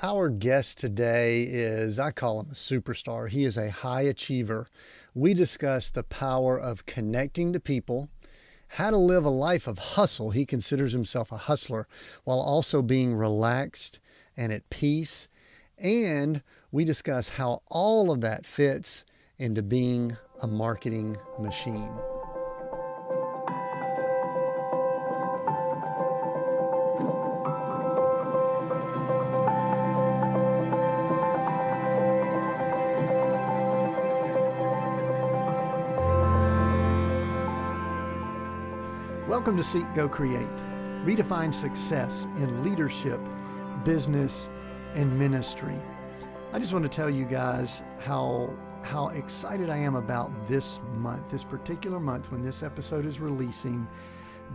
Our guest today is, I call him a superstar. He is a high achiever. We discuss the power of connecting to people, how to live a life of hustle. He considers himself a hustler while also being relaxed and at peace. And we discuss how all of that fits into being a marketing machine. Welcome to Seek, Go, Create. Redefine success in leadership, business, and ministry. I just want to tell you guys how excited I am about this month, this particular month when this episode is releasing.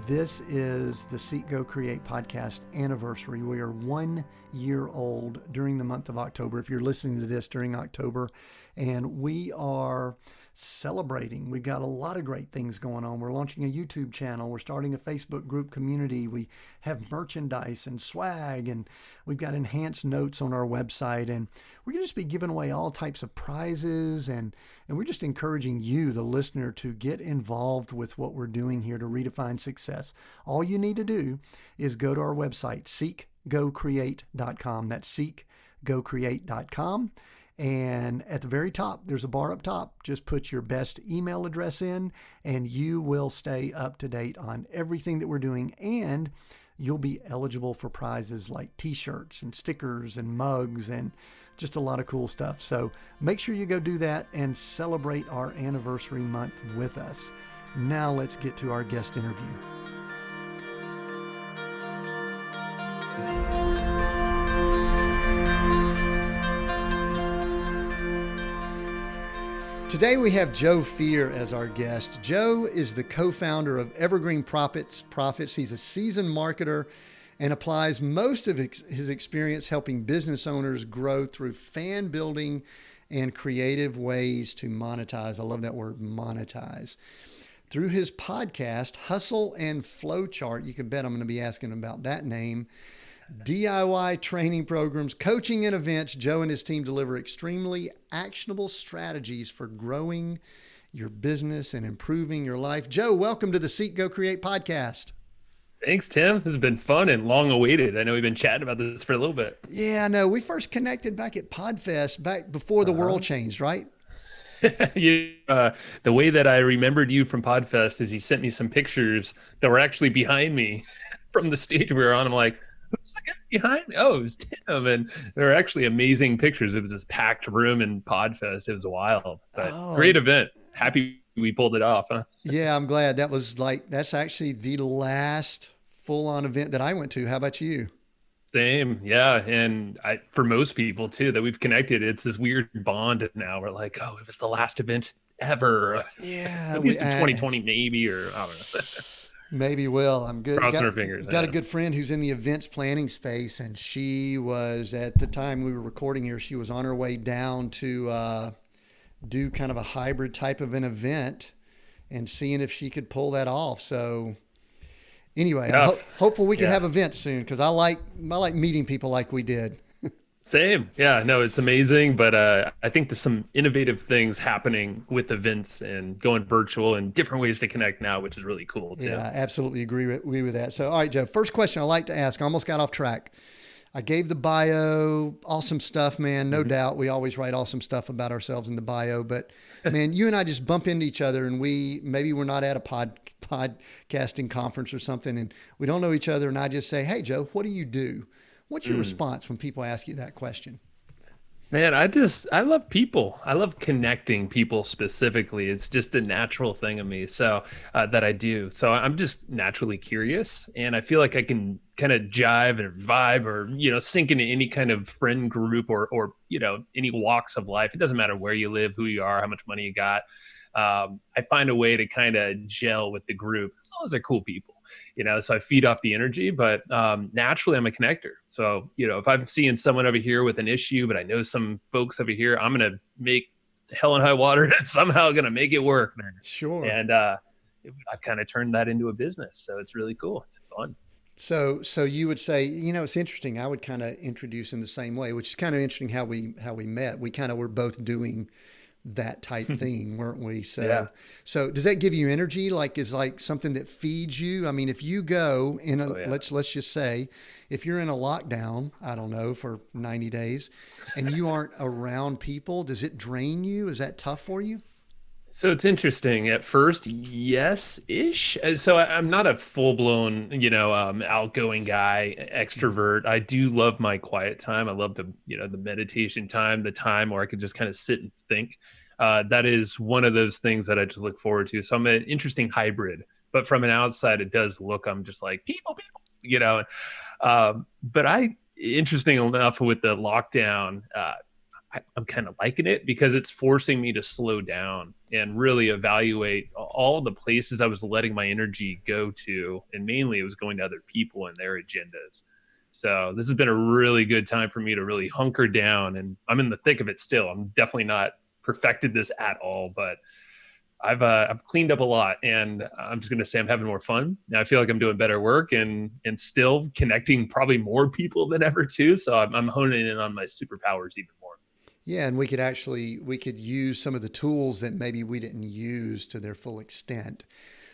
This is the Seek, Go, Create podcast anniversary. We are 1 year old during the month of October. If you're listening to this during October, and we are celebrating. We've got a lot of great things going on. We're launching a YouTube channel. We're starting a Facebook group community. We have merchandise and swag, and we've got enhanced notes on our website. And we're going to just be giving away all types of prizes. And we're just encouraging you, the listener, to get involved with what we're doing here to redefine success. All you need to do is go to our website, seekgocreate.com. That's seekgocreate.com. And at the very top, there's a bar up top. Just put your best email address in and you will stay up to date on everything that we're doing. And you'll be eligible for prizes like t-shirts and stickers and mugs and just a lot of cool stuff. So make sure you go do that and celebrate our anniversary month with us. Now let's get to our guest interview. Today we have Joe Fier as our guest. Joe is the co-founder of Evergreen Profits. He's a seasoned marketer and applies most of his experience helping business owners grow through fan building and creative ways to monetize. I love that word, monetize. Through his podcast, Hustle and Flowchart, you can bet I'm going to be asking about that name, DIY training programs, coaching and events, Joe and his team deliver extremely actionable strategies for growing your business and improving your life. Joe, welcome to the Seek, Go, Create podcast. Thanks, Tim. This has been fun and long awaited. I know we've been chatting about this for a little bit. Yeah, I know. We first connected back at PodFest, back before the world changed, right? The way that I remembered you from PodFest is you sent me some pictures that were actually behind me from the stage we were on. I'm like, who's the guy behind me? Oh, it was Tim. And they were actually amazing pictures. It was this packed room in PodFest. It was wild, but great event. Happy we pulled it off, huh? Yeah, I'm glad. That's actually the last full-on event that I went to. How about you? Same. Yeah. And for most people too, that we've connected, it's this weird bond now. We're like, oh, it was the last event ever. Yeah. At least in 2020, maybe, or I don't know. Maybe will. I'm good. Crossing our fingers. Got a good friend who's in the events planning space, and she was, at the time we were recording here, she was on her way down to do kind of a hybrid type of an event and seeing if she could pull that off. So anyway, I'm hopeful we can have events soon, because I like meeting people like we did. Same. Yeah, no, it's amazing. But I think there's some innovative things happening with events and going virtual and different ways to connect now, which is really cool too. Yeah, I absolutely agree with that. So, all right, Joe, first question I like to ask, I almost got off track. I gave the bio, awesome stuff, man. No doubt. We always write awesome stuff about ourselves in the bio, but man, you and I just bump into each other, and maybe we're not at a podcasting conference or something, and we don't know each other. And I just say, hey, Joe, what do you do? What's your response when people ask you that question? Man, I love people. I love connecting people specifically. It's just a natural thing of me. So that I do. So I'm just naturally curious, and I feel like I can kind of jive or vibe or, sink into any kind of friend group or, any walks of life. It doesn't matter where you live, who you are, how much money you got. I find a way to kind of gel with the group as long as they're cool people. So I feed off the energy, but naturally I'm a connector. So, if I'm seeing someone over here with an issue, but I know some folks over here, I'm going to make hell and high water and somehow going to make it work. Sure. And I've kind of turned that into a business. So it's really cool. It's fun. So you would say, it's interesting. I would kind of introduce in the same way, which is kind of interesting how we met. We kind of were both doing that type thing, weren't we? Yeah. So does that give you energy? Like, is like something that feeds you? I mean, if you go in a, Oh yeah. let's just say, if you're in a lockdown, I don't know, for 90 days and you aren't around people, does it drain you? Is that tough for you? So it's interesting. At first, yes-ish. So I'm not a full-blown, outgoing guy, extrovert. I do love my quiet time. I love the meditation time, the time where I can just kind of sit and think. That is one of those things that I just look forward to. So I'm an interesting hybrid. But from an outside, it does look, I'm just like people. But interesting enough, with the lockdown, I'm kind of liking it because it's forcing me to slow down and really evaluate all the places I was letting my energy go to. And mainly it was going to other people and their agendas. So this has been a really good time for me to really hunker down, and I'm in the thick of it still. I'm definitely not perfected this at all, but I've cleaned up a lot, and I'm just gonna say I'm having more fun. And I feel like I'm doing better work, and still connecting probably more people than ever too. So I'm honing in on my superpowers even more. Yeah, and we could use some of the tools that maybe we didn't use to their full extent,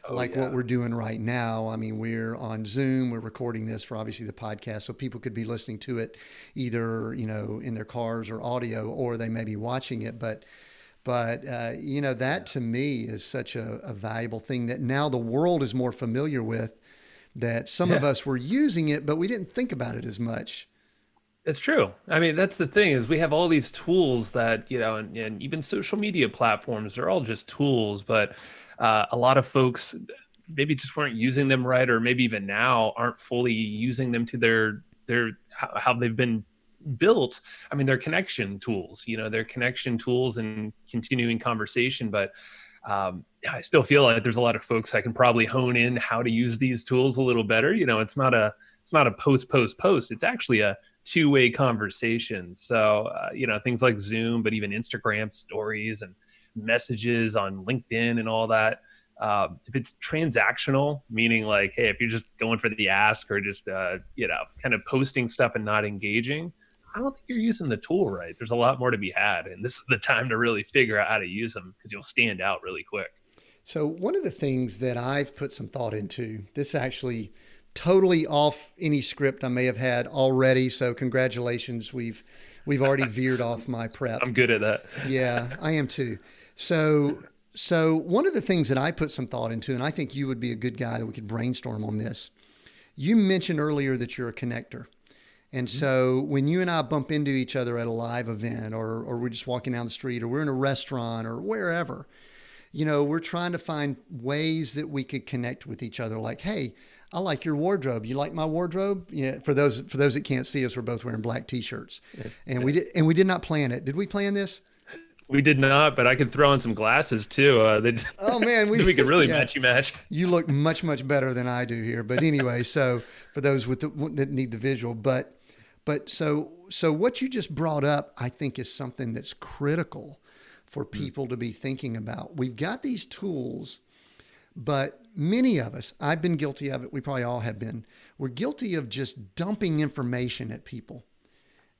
Oh like what yeah. we're doing right now. I mean, we're on Zoom, we're recording this for obviously the podcast, so people could be listening to it either, in their cars or audio, or they may be watching it. But that Yeah. to me is such a valuable thing that now the world is more familiar with, that some of Yeah. us were using it, but we didn't think about it as much. It's true. I mean, that's the thing is we have all these tools that, and even social media platforms, they're all just tools, but a lot of folks maybe just weren't using them right, or maybe even now aren't fully using them to their how they've been built. I mean, they're connection tools, they're connection tools and continuing conversation, but yeah, I still feel like there's a lot of folks I can probably hone in how to use these tools a little better. It's not a post. It's actually a two-way conversation. So things like Zoom, but even Instagram stories and messages on LinkedIn and all that. If it's transactional, meaning like, hey, if you're just going for the ask or just kind of posting stuff and not engaging, I don't think you're using the tool right. There's a lot more to be had, and this is the time to really figure out how to use them because you'll stand out really quick. So one of the things that I've put some thought into, this actually totally off any script I may have had already. So congratulations, we've already veered off my prep. I'm good at that. Yeah, I am too. So one of the things that I put some thought into, and I think you would be a good guy that we could brainstorm on this. You mentioned earlier that you're a connector. And so when you and I bump into each other at a live event, or we're just walking down the street, or we're in a restaurant or wherever, we're trying to find ways that we could connect with each other. Like, hey, I like your wardrobe. You like my wardrobe? Yeah. For those that can't see us, we're both wearing black t-shirts, and we did not plan it. Did we plan this? We did not, but I could throw on some glasses too. Oh man, We could really yeah. match. You look much better than I do here. But anyway, so for those that need the visual, but so what you just brought up, I think, is something that's critical for people to be thinking about. We've got these tools, but many of us, I've been guilty of it. We probably all have been. We're guilty of just dumping information at people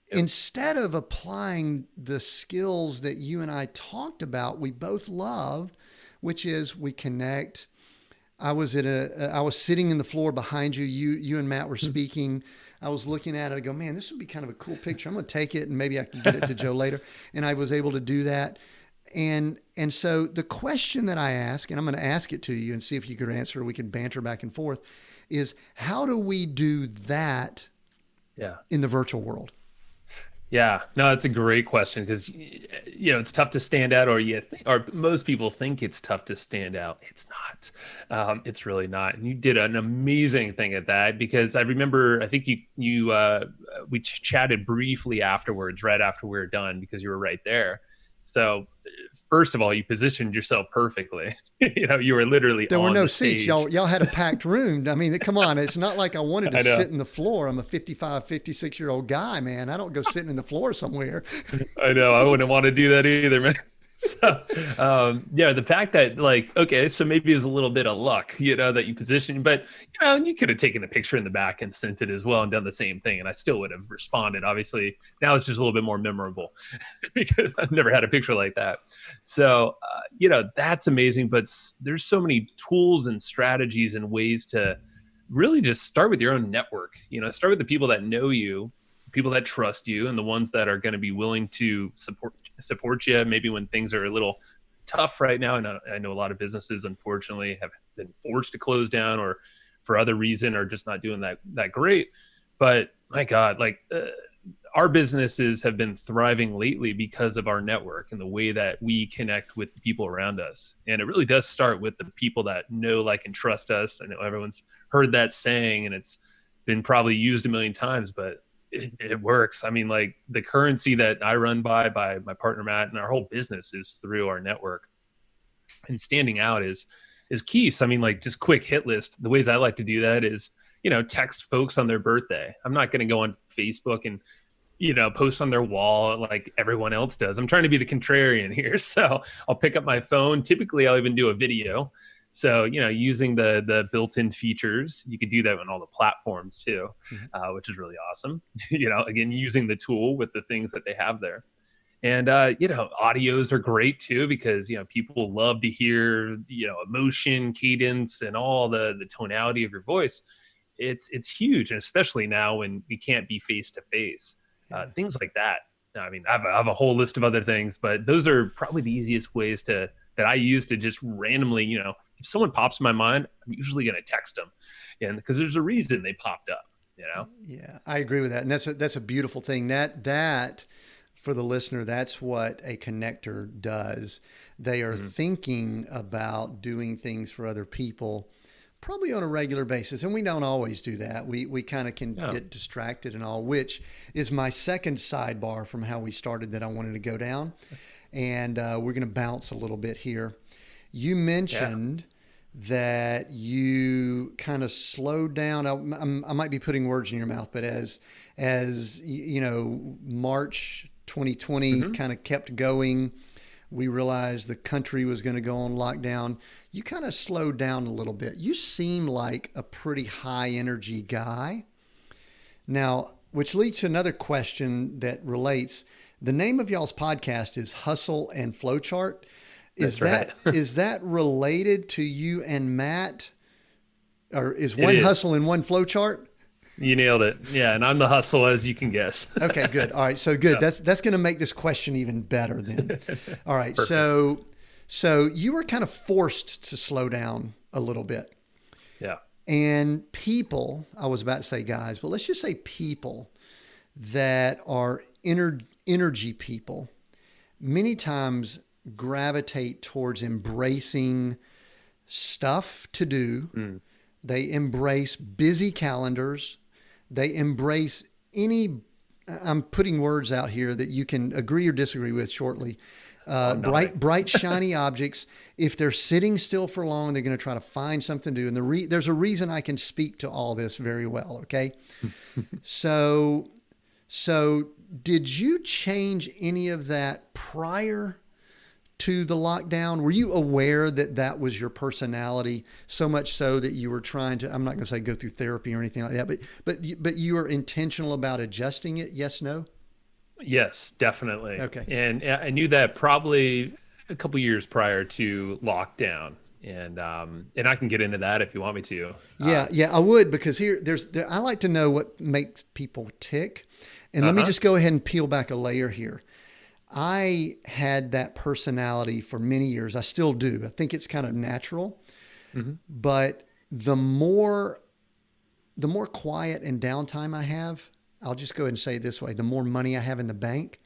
Yep. instead of applying the skills that you and I talked about. We both loved, which is we connect. I was sitting in the floor behind you. You and Matt were speaking. I was looking at it. I go, man, this would be kind of a cool picture. I'm going to take it and maybe I can get it to Joe later. And I was able to do that. And so the question that I ask, and I'm going to ask it to you and see if you could answer, we can banter back and forth, is how do we do that Yeah. in the virtual world? Yeah, no, it's a great question because it's tough to stand out, or most people think it's tough to stand out. It's not. It's really not. And you did an amazing thing at that because I remember I think we chatted briefly afterwards, right after we were done, because you were right there. So first of all, you positioned yourself perfectly. You were literally There were on no the seats. stage. Y'all had a packed room. I mean, come on. It's not like I wanted to I know. sit in the floor. I'm a 55, 56-year-old guy, man. I don't go sitting in the floor somewhere. I know. I wouldn't want to do that either, man. So, yeah, the fact that like, okay, so maybe it was a little bit of luck, that you positioned, but you could have taken a picture in the back and sent it as well and done the same thing, and I still would have responded. Obviously, now it's just a little bit more memorable because I've never had a picture like that. So, that's amazing. But there's so many tools and strategies and ways to really just start with your own network. Start with the people that know you, people that trust you, and the ones that are going to be willing to support you maybe when things are a little tough right now. And I know a lot of businesses unfortunately have been forced to close down or for other reason are just not doing that great. But my God, like our businesses have been thriving lately because of our network and the way that we connect with the people around us. And it really does start with the people that know, like, and trust us. I know everyone's heard that saying and it's been probably used a million times, but it works. I mean, like the currency that I run by my partner Matt and our whole business is through our network. And standing out is key. So I mean, like, just quick hit list. The ways I like to do that is, text folks on their birthday. I'm not going to go on Facebook and post on their wall like everyone else does. I'm trying to be the contrarian here. So I'll pick up my phone. Typically, I'll even do a video. So, using the built-in features, you could do that on all the platforms too, which is really awesome. Again, using the tool with the things that they have there. And, audios are great too, because, people love to hear, emotion, cadence, and all the tonality of your voice. It's huge. And especially now when we can't be face to face, things like that. I mean, I have a whole list of other things, but those are probably the easiest ways that I use to just randomly, if someone pops in my mind, I'm usually going to text them, and because there's a reason they popped up. Yeah, I agree with that, and that's a beautiful thing. That for the listener, that's what a connector does. They are thinking about doing things for other people, probably on a regular basis, and we don't always do that. We kind of can get distracted and all, which is my second sidebar from how we started that I wanted to go down, and we're going to bounce a little bit here. You mentioned that you kind of slowed down. I might be putting words in your mouth, but as March 2020 kind of kept going, we realized the country was going to go on lockdown. You kind of slowed down a little bit. You seem like a pretty high energy guy. Now, which leads to another question that relates. The name of y'all's podcast is Hustle and Flowchart. Is that related to you and Matt? Or is one hustle and one flowchart? You nailed it. Yeah, and I'm the hustle, as you can guess. Okay, good. All right, so good. Yeah. That's going to make this question even better then. All right, perfect. So you were kind of forced to slow down a little bit. Yeah. And people, I was about to say guys, but let's just say people that are energy people, many times gravitate towards embracing stuff to do. They embrace busy calendars. They embrace I'm putting words out here that you can agree or disagree with shortly. Bright, shiny objects. If they're sitting still for long, they're going to try to find something to do. And there's a reason I can speak to all this very well. Okay. So did you change any of that prior to the lockdown? Were you aware that was your personality, so much so that you were trying to, I'm not going to say go through therapy or anything like that, but you were intentional about adjusting it? Yes, no? Yes, definitely. Okay. And I knew that probably a couple years prior to lockdown. And I can get into that if you want me to. Yeah, I would, because I like to know what makes people tick. And let me just go ahead and peel back a layer here. I had that personality for many years. I still do. I think it's kind of natural. But the more quiet and downtime I have, I'll just go ahead and say it this way, the more money I have in the bank.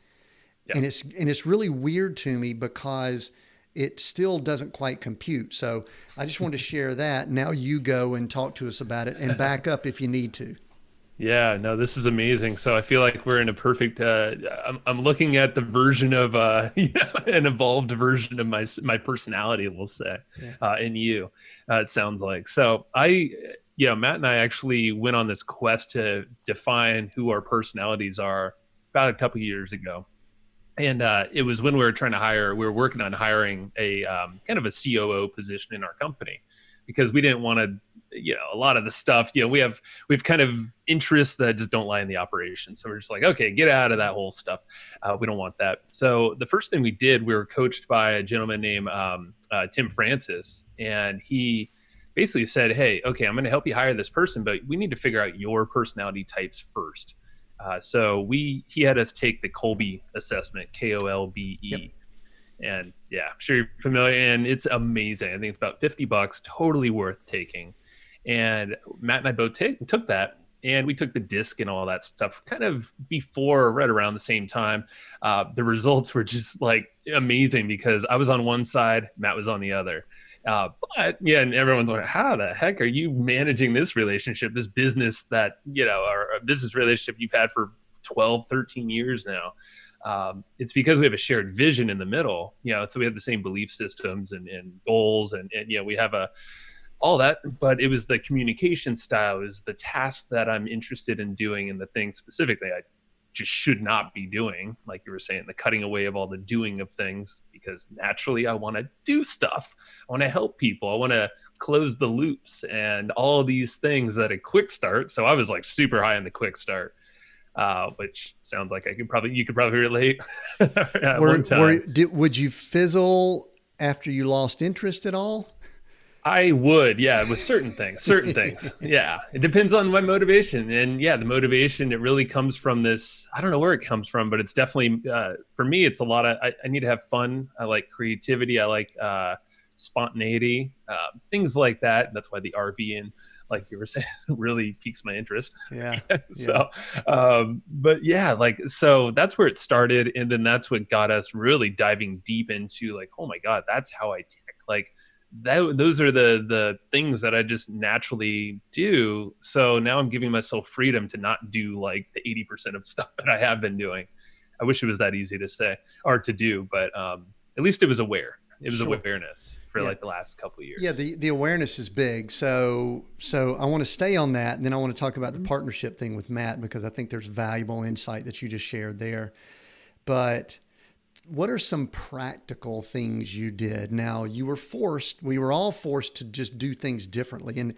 Yeah. And it's really weird to me because it still doesn't quite compute. So I just wanted to share that. Now you go and talk to us about it and back up if you need to. Yeah, no, this is amazing. So I feel like we're in a perfect, I'm looking at the version of, an evolved version of my personality, we'll say, in you, it sounds like. So Matt and I actually went on this quest to define who our personalities are about a couple of years ago. And it was when we were working on hiring a kind of a COO position in our company, because we didn't want to, a lot of the stuff, we've kind of interests that just don't lie in the operation. So we're just like, okay, get out of that whole stuff. We don't want that. So the first thing we did, we were coached by a gentleman named Tim Francis, and he basically said, hey, okay, I'm going to help you hire this person, but we need to figure out your personality types first. So he had us take the Kolbe assessment, Kolbe. Yep. And yeah, I'm sure you're familiar, and it's amazing. I think it's about $50, totally worth taking. And Matt and I both took that, and we took the disc and all that stuff kind of before, right around the same time. The results were just like amazing, because I was on one side, Matt was on the other. But yeah, and everyone's like, how the heck are you managing this relationship, this business that, or a business relationship you've had for 12, 13 years now? It's because we have a shared vision in the middle, so we have the same belief systems and goals, and we have all that, but it was the communication style, is the task that I'm interested in doing, and the things specifically I just should not be doing, like you were saying, the cutting away of all the doing of things, because naturally I want to do stuff. I want to help people. I want to close the loops and all these things at a quick start. So I was like super high on the quick start, which sounds like you could probably relate. At one time. Would you fizzle after you lost interest at all? I would, yeah, with certain things. Yeah. It depends on my motivation. And yeah, the motivation, it really comes from this, I don't know where it comes from, but it's definitely, for me, it's a lot of, I need to have fun. I like creativity. I like spontaneity, things like that. That's why the RV, and like you were saying, really piques my interest. Yeah. So, but yeah, so that's where it started. And then that's what got us really diving deep into like, oh my God, that's how I tech. Like, those are the things that I just naturally do. So now I'm giving myself freedom to not do like the 80% of stuff that I have been doing. I wish it was that easy to say or to do, but at least it was aware. It was Sure. awareness for like the last couple of years. Yeah, the awareness is big. So I want to stay on that, and then I want to talk about the partnership thing with Matt, because I think there's valuable insight that you just shared there. But what are some practical things you did? Now, we were all forced to just do things differently. And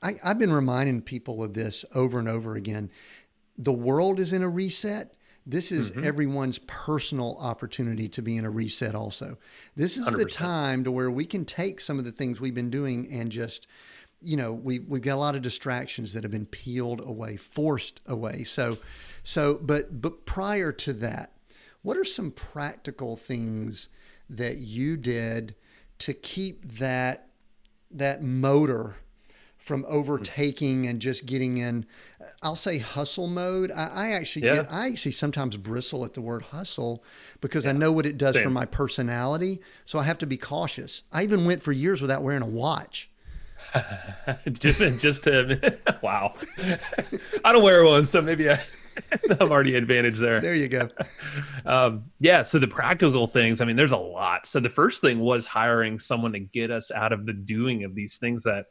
I've been reminding people of this over and over again. The world is in a reset. This is everyone's personal opportunity to be in a reset also. This is 100%. The time to where we can take some of the things we've been doing and just, we've got a lot of distractions that have been peeled away, forced away. But prior to that, what are some practical things that you did to keep that motor from overtaking and just getting in, I'll say, hustle mode? I actually sometimes bristle at the word hustle, because I know what it does for my personality. So I have to be cautious. I even went for years without wearing a watch. just to wow. I don't wear one, so maybe I'm already advantage there. There you go. So the practical things, I mean, there's a lot. So the first thing was hiring someone to get us out of the doing of these things that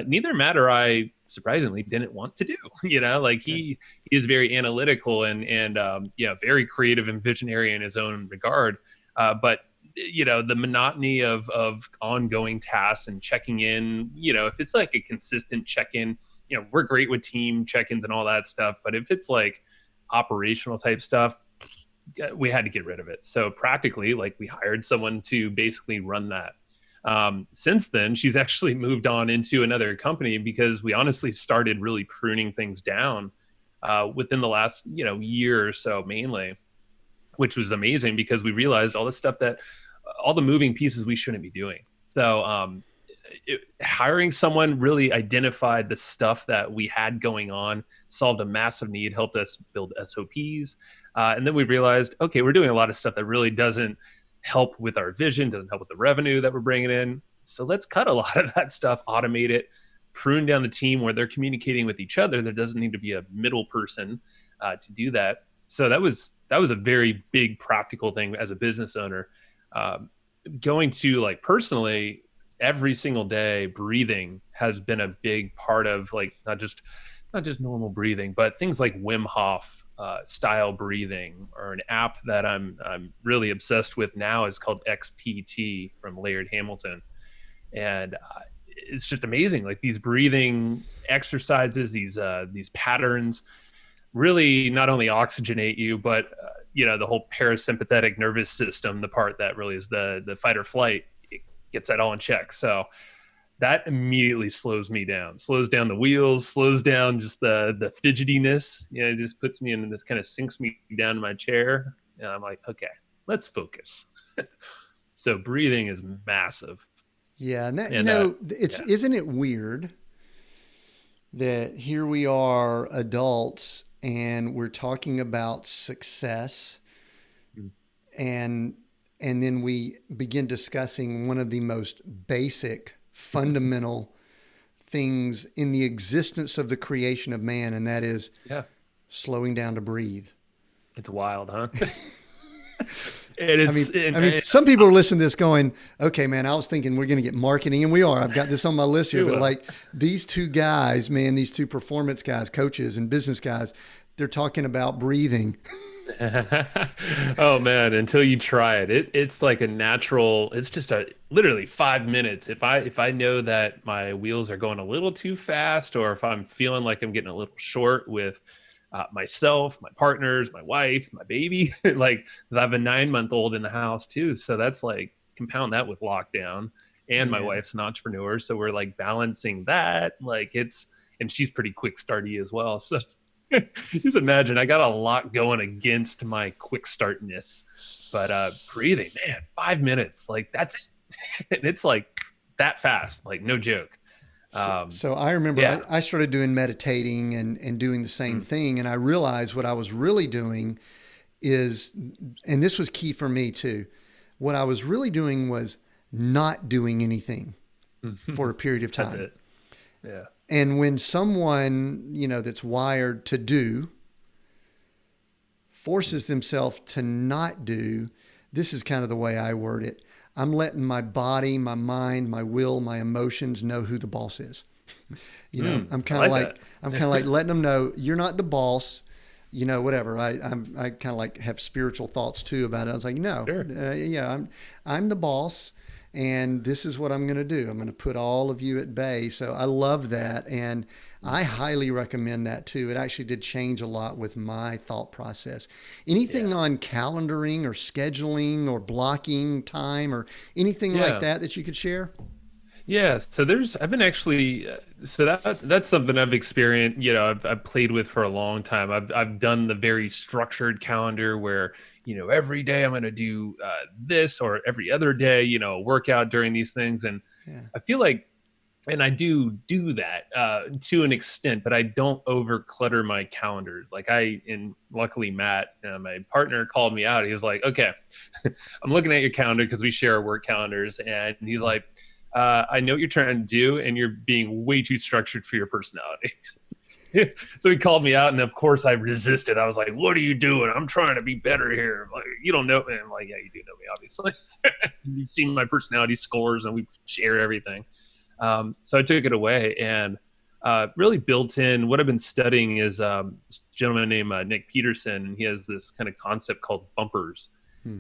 neither Matt or I, surprisingly, didn't want to do. He is very analytical and very creative and visionary in his own regard. But the monotony of ongoing tasks and checking in, if it's like a consistent check-in, we're great with team check-ins and all that stuff. But if it's like operational type stuff, we had to get rid of it. So practically, we hired someone to basically run that. Since then, she's actually moved on into another company, because we honestly started really pruning things down within the last, year or so mainly, which was amazing, because we realized all the stuff all the moving pieces we shouldn't be doing. So hiring someone really identified the stuff that we had going on, solved a massive need, helped us build SOPs. And then we realized, okay, we're doing a lot of stuff that really doesn't help with our vision, doesn't help with the revenue that we're bringing in. So let's cut a lot of that stuff, automate it, prune down the team where they're communicating with each other. There doesn't need to be a middle person to do that. So that was a very big practical thing as a business owner. Going to personally, every single day, breathing has been a big part of not just not just normal breathing, but things like Wim Hof style breathing, or an app that I'm really obsessed with now is called XPT from Laird Hamilton. And it's just amazing. Like these breathing exercises, these patterns really not only oxygenate you, but the whole parasympathetic nervous system, the part that really is the fight or flight, it gets that all in check. So that immediately slows me down, slows down the wheels, slows down just the fidgetiness. It just puts me in this, kind of sinks me down in my chair. And I'm like, okay, let's focus. So breathing is massive. Yeah, and that, And it's isn't it weird that here we are adults and we're talking about success, and then we begin discussing one of the most basic fundamental things in the existence of the creation of man, and that is slowing down to breathe. It's wild, huh? And I mean, some people are listening to this going, okay, man, I was thinking we're going to get marketing, and we are. I've got this on my list here, but like these two guys, man, these two performance guys, coaches and business guys, they're talking about breathing. Oh man, until you try it, it's like a natural, it's just literally 5 minutes. If I know that my wheels are going a little too fast, or if I'm feeling like I'm getting a little short with myself, my partners, my wife, my baby, like, 'cause I have a 9-month-old in the house too. So that's like, compound that with lockdown, and my wife's an entrepreneur. So we're like balancing that. Like and she's pretty quick starty as well. So just imagine, I got a lot going against my quick startness, but breathing, man, 5 minutes, like that's, it's like that fast, like no joke. So I remember I started doing meditating and doing the same thing. And I realized what I was really doing is, and this was key for me too, what I was really doing was not doing anything for a period of time. That's it. Yeah. And when someone, that's wired to do forces themselves to not do, this is kind of the way I word it. I'm letting my body, my mind, my will, my emotions know who the boss is. I'm kind of like letting them know you're not the boss, whatever. I kind of like have spiritual thoughts too about it. I was like, no, sure. I'm the boss, and this is what I'm going to do. I'm going to put all of you at bay. So I love that. And I highly recommend that too. It actually did change a lot with my thought process. Anything on calendaring or scheduling or blocking time or anything like that you could share? Yeah. So I've been actually, so that's something I've experienced, I've played with for a long time. I've done the very structured calendar where, every day I'm going to do this, or every other day, workout during these things. And I feel like, and I do that to an extent, but I don't over clutter my calendar. Like and luckily Matt, my partner, called me out. He was like, okay, I'm looking at your calendar because we share our work calendars. And he's like, I know what you're trying to do, and you're being way too structured for your personality. So he called me out, and of course I resisted. I was like, what are you doing? I'm trying to be better here. Like, you don't know me. I'm like, yeah, you do know me, obviously. You've seen my personality scores, and we share everything. So I took it away, and really built in what I've been studying is a gentleman named Nick Peterson, and he has this kind of concept called bumpers.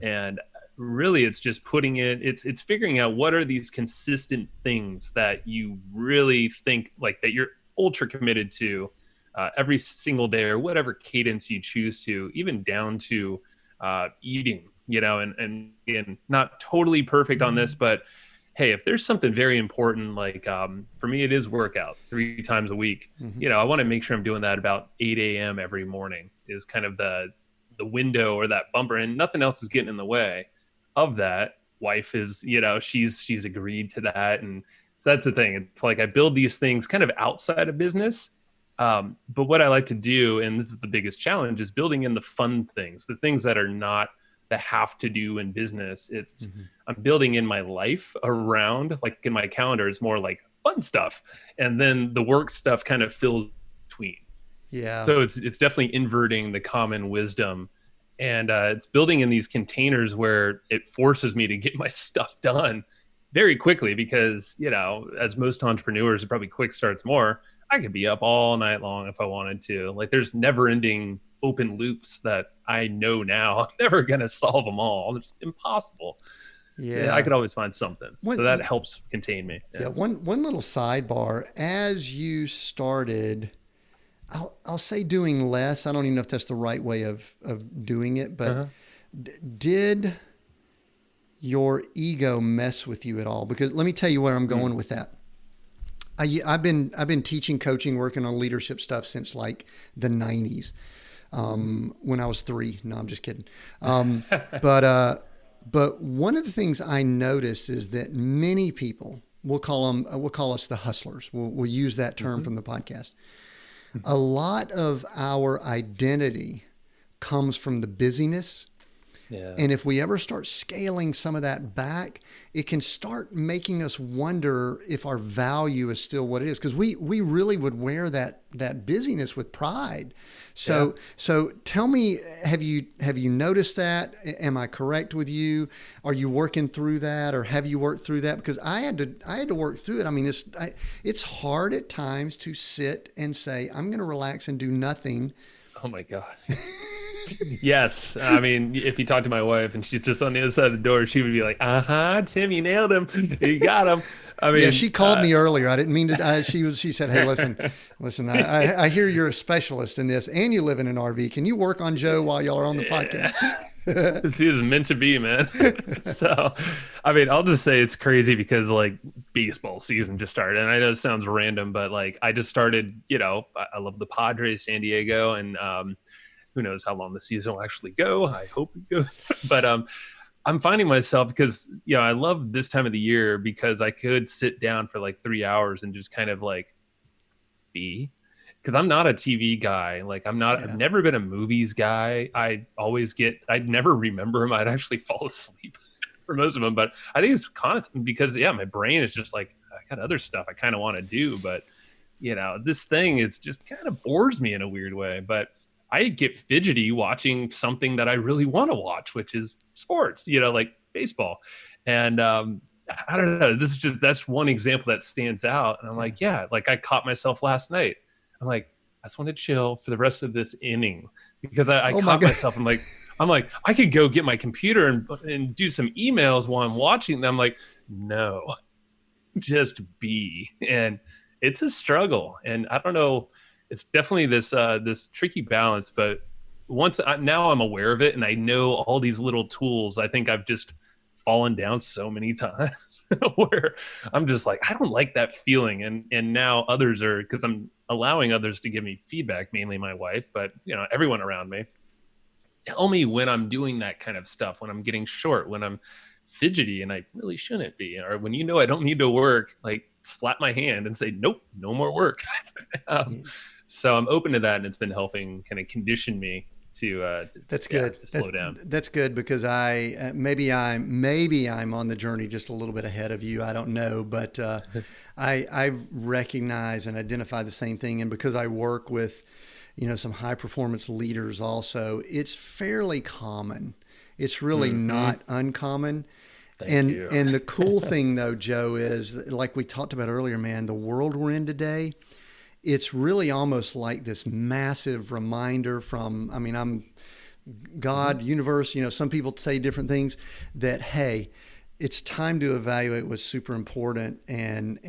And really it's just putting it, it's figuring out what are these consistent things that you really think like that you're ultra committed to every single day, or whatever cadence you choose to, even down to eating, and again, not totally perfect on this, but hey, if there's something very important, like for me, it is workout 3 times a week. I want to make sure I'm doing that about 8 a.m. every morning is kind of the window, or that bumper, and nothing else is getting in the way of that. Wife is, she's agreed to that. And so that's the thing. It's like I build these things kind of outside of business. But what I like to do, and this is the biggest challenge, is building in the fun things, the things that are not the have to do in business. It's I'm building in my life around, like in my calendar, it's more like fun stuff. And then the work stuff kind of fills between. Yeah. So it's definitely inverting the common wisdom, and it's building in these containers where it forces me to get my stuff done very quickly, because, as most entrepreneurs, it probably quick starts more. I could be up all night long if I wanted to. Like there's never ending open loops that I know now. I'm never going to solve them all. It's impossible. So yeah, I Yeah. could always find something. So that One, helps contain me. yeah, Yeah. one little sidebar. As you started, I'll say doing less. I don't even know if that's the right way of doing it, but Uh-huh. did your ego mess with you at all? Because let me tell you where I'm Mm. going with that. I've been teaching, coaching, working on leadership stuff since like the '90s. When I was 3. No, I'm just kidding. But but one of the things I noticed is that many people, we'll call us the hustlers. We'll use that term Mm-hmm. from the podcast. A lot of our identity comes from the busyness. Yeah. And if we ever start scaling some of that back, it can start making us wonder if our value is still what it is. Because we really would wear that busyness with pride. So Yeah. so tell me, have you noticed that? Am I correct with you? Are you working through that, or have you worked through that? Because I had to work through it. I mean, it's hard at times to sit and say, I'm going to relax and do nothing. Oh my God. Yes. I mean, if you talk to my wife and she's just on the other side of the door, she would be like, Tim, you nailed him. You got him. I Yeah, she mean, called me earlier. I didn't mean to. She said, "Hey, listen. I hear you're a specialist in this, and you live in an RV. Can you work on Joe while y'all are on the podcast?" he was meant to be, man. So, I mean, I'll just say it's crazy because like baseball season just started, and I know it sounds random, but like I just started. I love the Padres, San Diego, and who knows how long the season will actually go. I hope it goes, but I'm finding myself because I love this time of the year because I could sit down for like 3 hours and just kind of like be, because I'm not a TV guy. Like I've Yeah, never been a movies guy. I'd never remember them. I'd actually fall asleep for most of them, but I think it's constant because my brain is just like, I got other stuff I kind of want to do, but this thing is just kind of bores me in a weird way. But I get fidgety watching something that I really want to watch, which is sports, like baseball. And I don't know. That's one example that stands out. And I'm yeah. like, yeah, like I caught myself last night. I'm like, I just want to chill for the rest of this inning because I Oh my caught God. myself. I'm like, I could go get my computer and do some emails while I'm watching them. I'm like, no, just be. And it's a struggle. And I don't know, it's definitely this tricky balance, but now I'm aware of it and I know all these little tools. I think I've just fallen down so many times where I'm just like, I don't like that feeling. And now others are, because I'm allowing others to give me feedback, mainly my wife, but everyone around me, tell me when I'm doing that kind of stuff, when I'm getting short, when I'm fidgety and I really shouldn't be, or when I don't need to work, like slap my hand and say, nope, no more work. um, Yeah. so I'm open to that, and it's been helping kind of condition me That's good. to slow down. That's good because maybe I'm on the journey just a little bit ahead of you. I don't know, but I recognize and identify the same thing, and because I work with some high performance leaders also, it's fairly common. It's really Mm-hmm. not uncommon. Thank And you. and the cool thing though, Joe, is like we talked about earlier, man, the world we're in today, it's really almost like this massive reminder from, I mean, I'm Mm-hmm. God, universe, some people say different things, that hey, it's time to evaluate what's super important and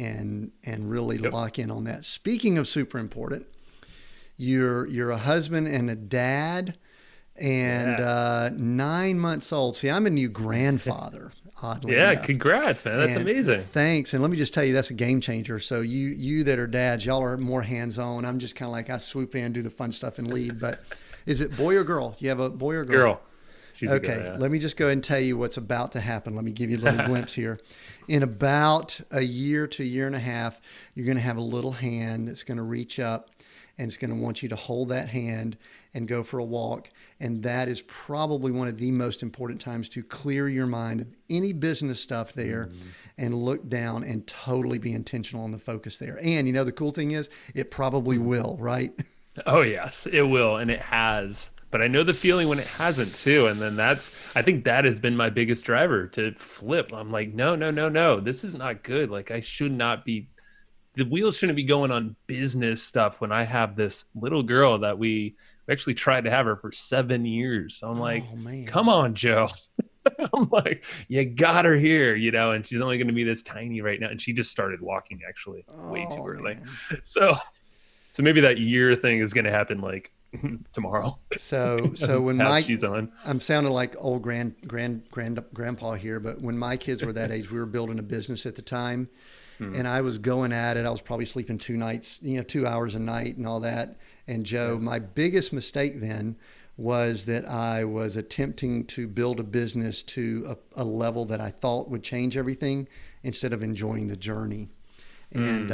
really Yep. lock in on that. Speaking of super important, you're a husband and a dad and Yeah. 9 months old. See, I'm a new grandfather, oddly Yeah. enough. Congrats, man. That's And amazing. thanks. And let me just tell you, that's a game changer. So you that are dads, y'all are more hands on. I'm just kind of like, I swoop in, do the fun stuff, and lead. But is it boy or girl? You have a boy or girl? Girl. She's a Okay, girl. let me just go ahead and tell you what's about to happen. Let me give you a little Yeah. glimpse here. In about a year to a year and a half, you're going to have a little hand that's going to reach up and it's going to want you to hold that hand and go for a walk. And that is probably one of the most important times to clear your mind of any business stuff there and look down and totally be intentional on the focus there. And the cool thing is, it probably will, right? Oh yes, it will, and it has. But I know the feeling when it hasn't too. And then I think that has been my biggest driver to flip. I'm like, no, no, no, no, this is not good. Like I should not be the wheels shouldn't be going on business stuff when I have this little girl that we actually tried to have her for 7 years. So I'm like, Oh man. come on, Joe. I'm like, you got her here, and she's only going to be this tiny right now. And she just started walking actually way too Oh early. man. So, so maybe that year thing is going to happen like tomorrow So when as my she's on. I'm sounding like old grandpa here, but when my kids were that age, we were building a business at the time, Hmm. and I was going at it. I was probably sleeping 2 nights, 2 hours a night and all that. And Joe, Yeah. my biggest mistake then was that I was attempting to build a business to a level that I thought would change everything instead of enjoying the journey. Hmm.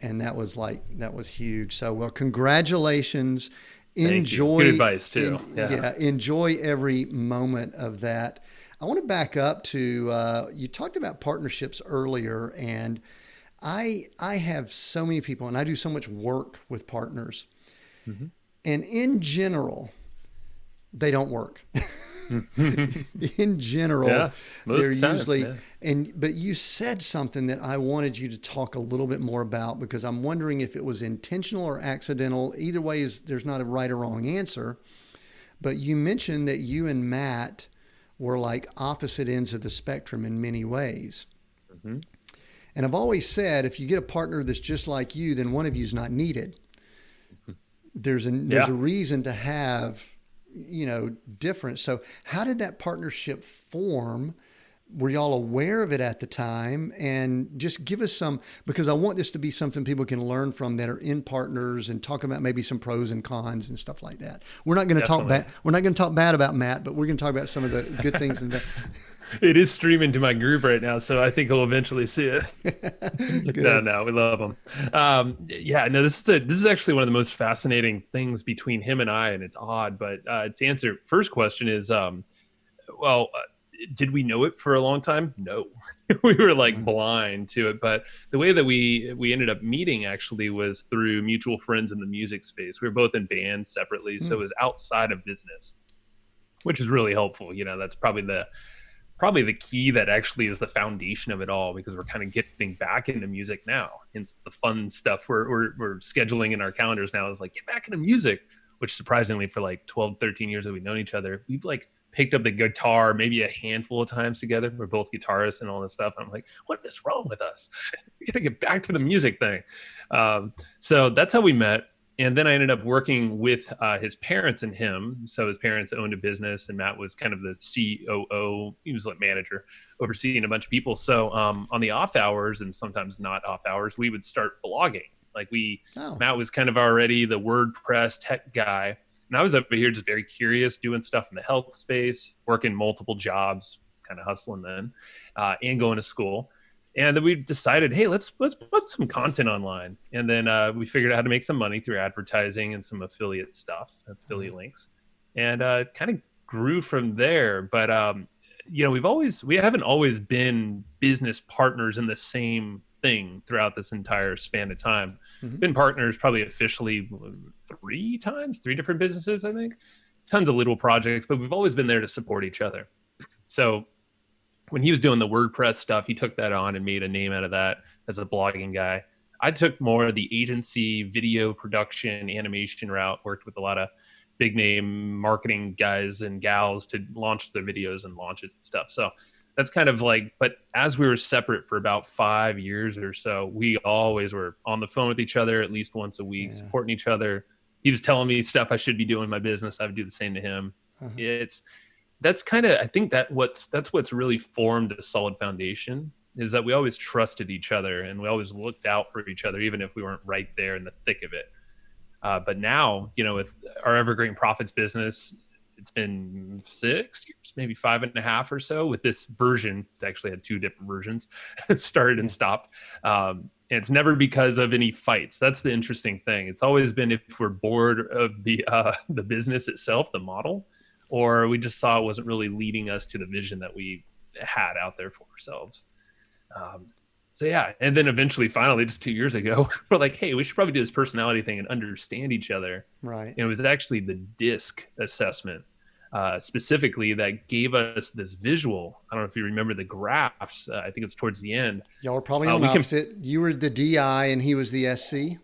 And that was huge. So well, congratulations. Thank you. Good Enjoy advice too. Yeah. enjoy every moment of that. I want to back up to you talked about partnerships earlier, and I have so many people, and I do so much work with partners, Hmm. and in general, they don't work. In general, Yeah. they're Most of the time. usually Yeah. but you said something that I wanted you to talk a little bit more about because I'm wondering if it was intentional or accidental. Either way is there's not a right or wrong answer. But you mentioned that you and Matt were like opposite ends of the spectrum in many ways. Hmm. And I've always said if you get a partner that's just like you, then one of you is not needed. There's a Yeah. reason to have different. So how did that partnership form? Were y'all aware of it at the time? And just give us some, because I want this to be something people can learn from that are in partners and talk about maybe some pros and cons and stuff like that. We're not going to talk Definitely. bad. We're not going to talk bad about Matt, but we're going to talk about some of the good things. And It is streaming to my group right now, so I think he'll eventually see it. No, good. no, we love him. Yeah, no, this is actually one of the most fascinating things between him and I, and it's odd. But to answer first question is, well, did we know it for a long time? No, we were like Right. blind to it. But the way that we ended up meeting actually was through mutual friends in the music space. We were both in bands separately, so Hmm. it was outside of business, which is really helpful. That's probably the key that actually is the foundation of it all because we're kind of getting back into music now. And the fun stuff we're scheduling in our calendars now is like, get back into music, which surprisingly for like 12, 13 years that we've known each other, we've like picked up the guitar maybe a handful of times together. We're both guitarists and all this stuff. And I'm like, what is wrong with us? We got to get back to the music thing. So that's how we met. And then I ended up working with his parents and him. So his parents owned a business, and Matt was kind of the COO. He was like manager, overseeing a bunch of people. So on the off hours and sometimes not off hours, we would start blogging. Oh, Matt was kind of already the WordPress tech guy, and I was over here just very curious, doing stuff in the health space, working multiple jobs, kind of hustling then, and going to school. And then we decided, hey, let's put some content online. And then we figured out how to make some money through advertising and some affiliate stuff, affiliate links, and kind of grew from there. But we haven't always been business partners in the same thing throughout this entire span of time. hmm, Been partners probably officially three times, three different businesses, I think. Tons of little projects, but we've always been there to support each other. So when he was doing the WordPress stuff, he took that on and made a name out of that as a blogging guy. I took more of the agency, video production, animation route, worked with a lot of big name marketing guys and gals to launch their videos and launches and stuff. So that's kind of like, but as we were separate for about 5 years or so, we always were on the phone with each other at least once a week, yeah. supporting each other. He was telling me stuff I should be doing in my business. I would do the same to him. Uh-huh. It's that's kind of I think that's what's really formed a solid foundation is that we always trusted each other and we always looked out for each other even if we weren't right there in the thick of it. But now, with our Evergreen Profits business, it's been 6 years, maybe 5.5 or so with this version. It's actually had two different versions, started and Yeah. stopped. And it's never because of any fights. That's the interesting thing. It's always been if we're bored of the business itself, the model, or we just saw it wasn't really leading us to the vision that we had out there for ourselves. Um, so yeah, and then eventually, finally, just 2 years ago, we're like, hey, we should probably do this personality thing and understand each other. Right. And it was actually the DISC assessment. specifically that gave us this visual. I don't know if you remember the graphs. I think it's towards the end. Y'all were probably on We can, opposite. You were the DI and he was the SC.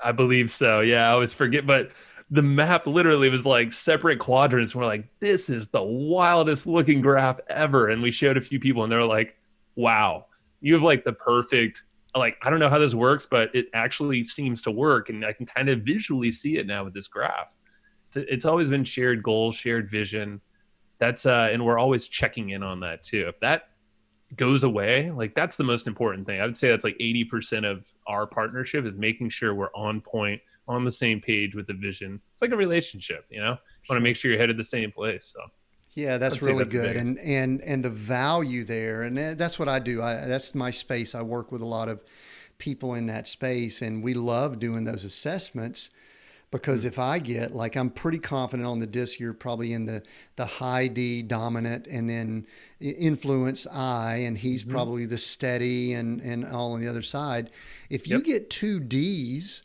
I believe so. Yeah, I always forget, but the map literally was like separate quadrants. We're like, this is the wildest looking graph ever. And we showed a few people and they're like, wow, you have like the perfect, like, I don't know how this works, but it actually seems to work. And I can kind of visually see it now with this graph. It's always been shared goals, shared vision. That's, and we're always checking in on that too. If that goes away, like that's the most important thing. I would say that's like 80% of our partnership is making sure we're on point, on the same page with the vision. It's like a relationship, you know. Want to make sure you're headed the same place. So yeah, that's really that's good, and the value there, and that's what I do. That's my space. I work with a lot of people in that space, and we love doing those assessments because if I get like, I'm pretty confident on the disc, you're probably in the high D dominant, and then influence I, and he's probably the steady and all on the other side. If you get two Ds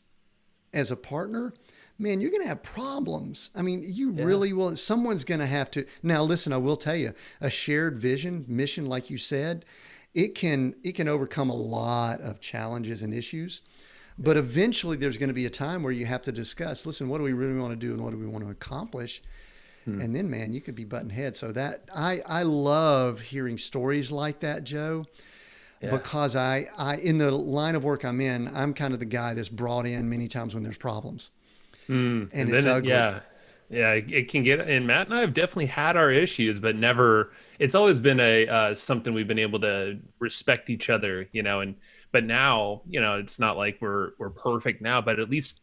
as a partner, man, you're going to have problems. I mean, you really will. Someone's going to have to. Now, listen, I will tell you, a shared vision, mission, like you said, it can overcome a lot of challenges and issues. But eventually there's going to be a time where you have to discuss, listen, what do we really want to do and what do we want to accomplish? And then, man, you could be butting heads. So that I love hearing stories like that, Joe, because I in the line of work I'm in, I'm kind of the guy that's brought in many times when there's problems. And it's ugly. Yeah, it can get, and Matt and I have definitely had our issues, but never, it's always been a something we've been able to respect each other, you know, but now, you know, it's not like we're perfect now, but at least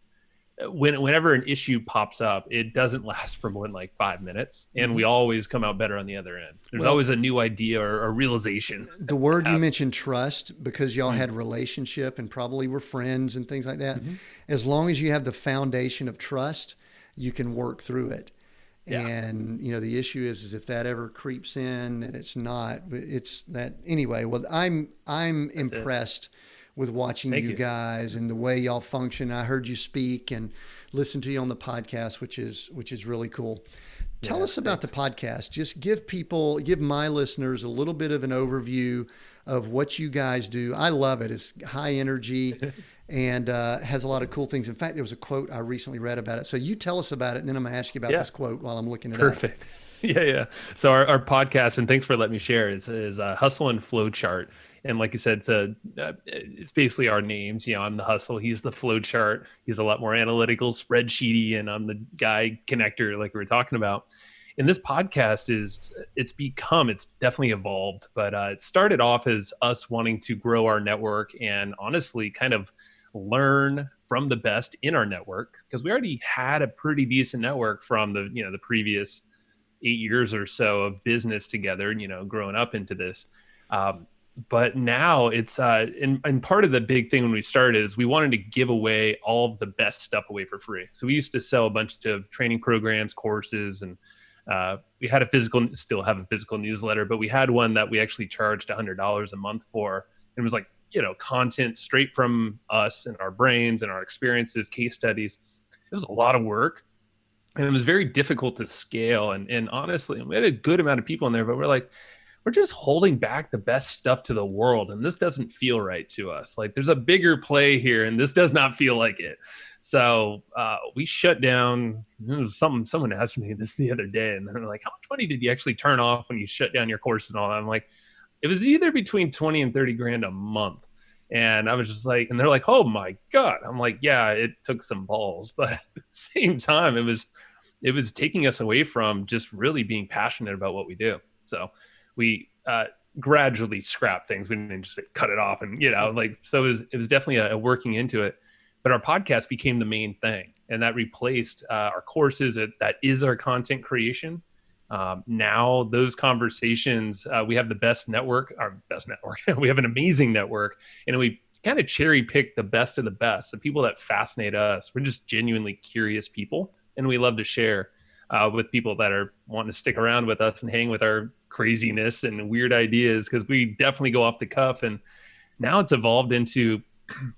whenever an issue pops up, it doesn't last for more than like 5 minutes, and we always come out better on the other end. There's always a new idea or a realization. The word you mentioned, trust, because y'all had relationship and probably were friends and things like that. As long as you have the foundation of trust, you can work through it. And, you know, the issue is if that ever creeps in and it's not, it's that anyway. Well, I'm impressed with watching you guys and the way y'all function. I heard you speak and listen to you on the podcast, which is really cool. Tell us about the podcast. Just give my listeners a little bit of an overview of what you guys do. I love it. It's high energy and has a lot of cool things. In fact, there was a quote I recently read about it. So you tell us about it, and then I'm going to ask you about this quote while I'm looking it up. Perfect. Yeah. So our podcast, and thanks for letting me share, is Hustle and Flowchart. And like you said, it's basically our names. You know, I'm the hustle, he's the flowchart. He's a lot more analytical, spreadsheety, and I'm the guy connector, like we were talking about. And this podcast it's definitely evolved, but it started off as us wanting to grow our network and honestly kind of learn from the best in our network, because we already had a pretty decent network from the previous 8 years or so of business together, you know, growing up into this. But now it's and part of the big thing when we started is we wanted to give away all of the best stuff away for free. So we used to sell a bunch of training programs, courses, and we had still have a physical newsletter, but we had one that we actually charged $100 a month for. And it was like, you know, content straight from us and our brains and our experiences, case studies. It was a lot of work, and it was very difficult to scale. And honestly, we had a good amount of people in there, but we're just holding back the best stuff to the world, and this doesn't feel right to us. Like there's a bigger play here, and this does not feel like it. So we shut down. It was someone asked me this the other day, and they're like, "How much money did you actually turn off when you shut down your course and all that?" I'm like, "It was either between 20 and 30 grand a month." And I was just like, and they're like, "Oh my God." I'm like, "Yeah, it took some balls, but at the same time, it was taking us away from just really being passionate about what we do." So we gradually scrapped things. We didn't just cut it off, and so it was definitely a working into it. But our podcast became the main thing, and that replaced our courses. That is our content creation. Now those conversations, we have the best network, we have an amazing network, and we kind of cherry pick the best of the best, the people that fascinate us. We're just genuinely curious people, and we love to share with people that are wanting to stick around with us and hang with our craziness and weird ideas, because we definitely go off the cuff. And now it's evolved into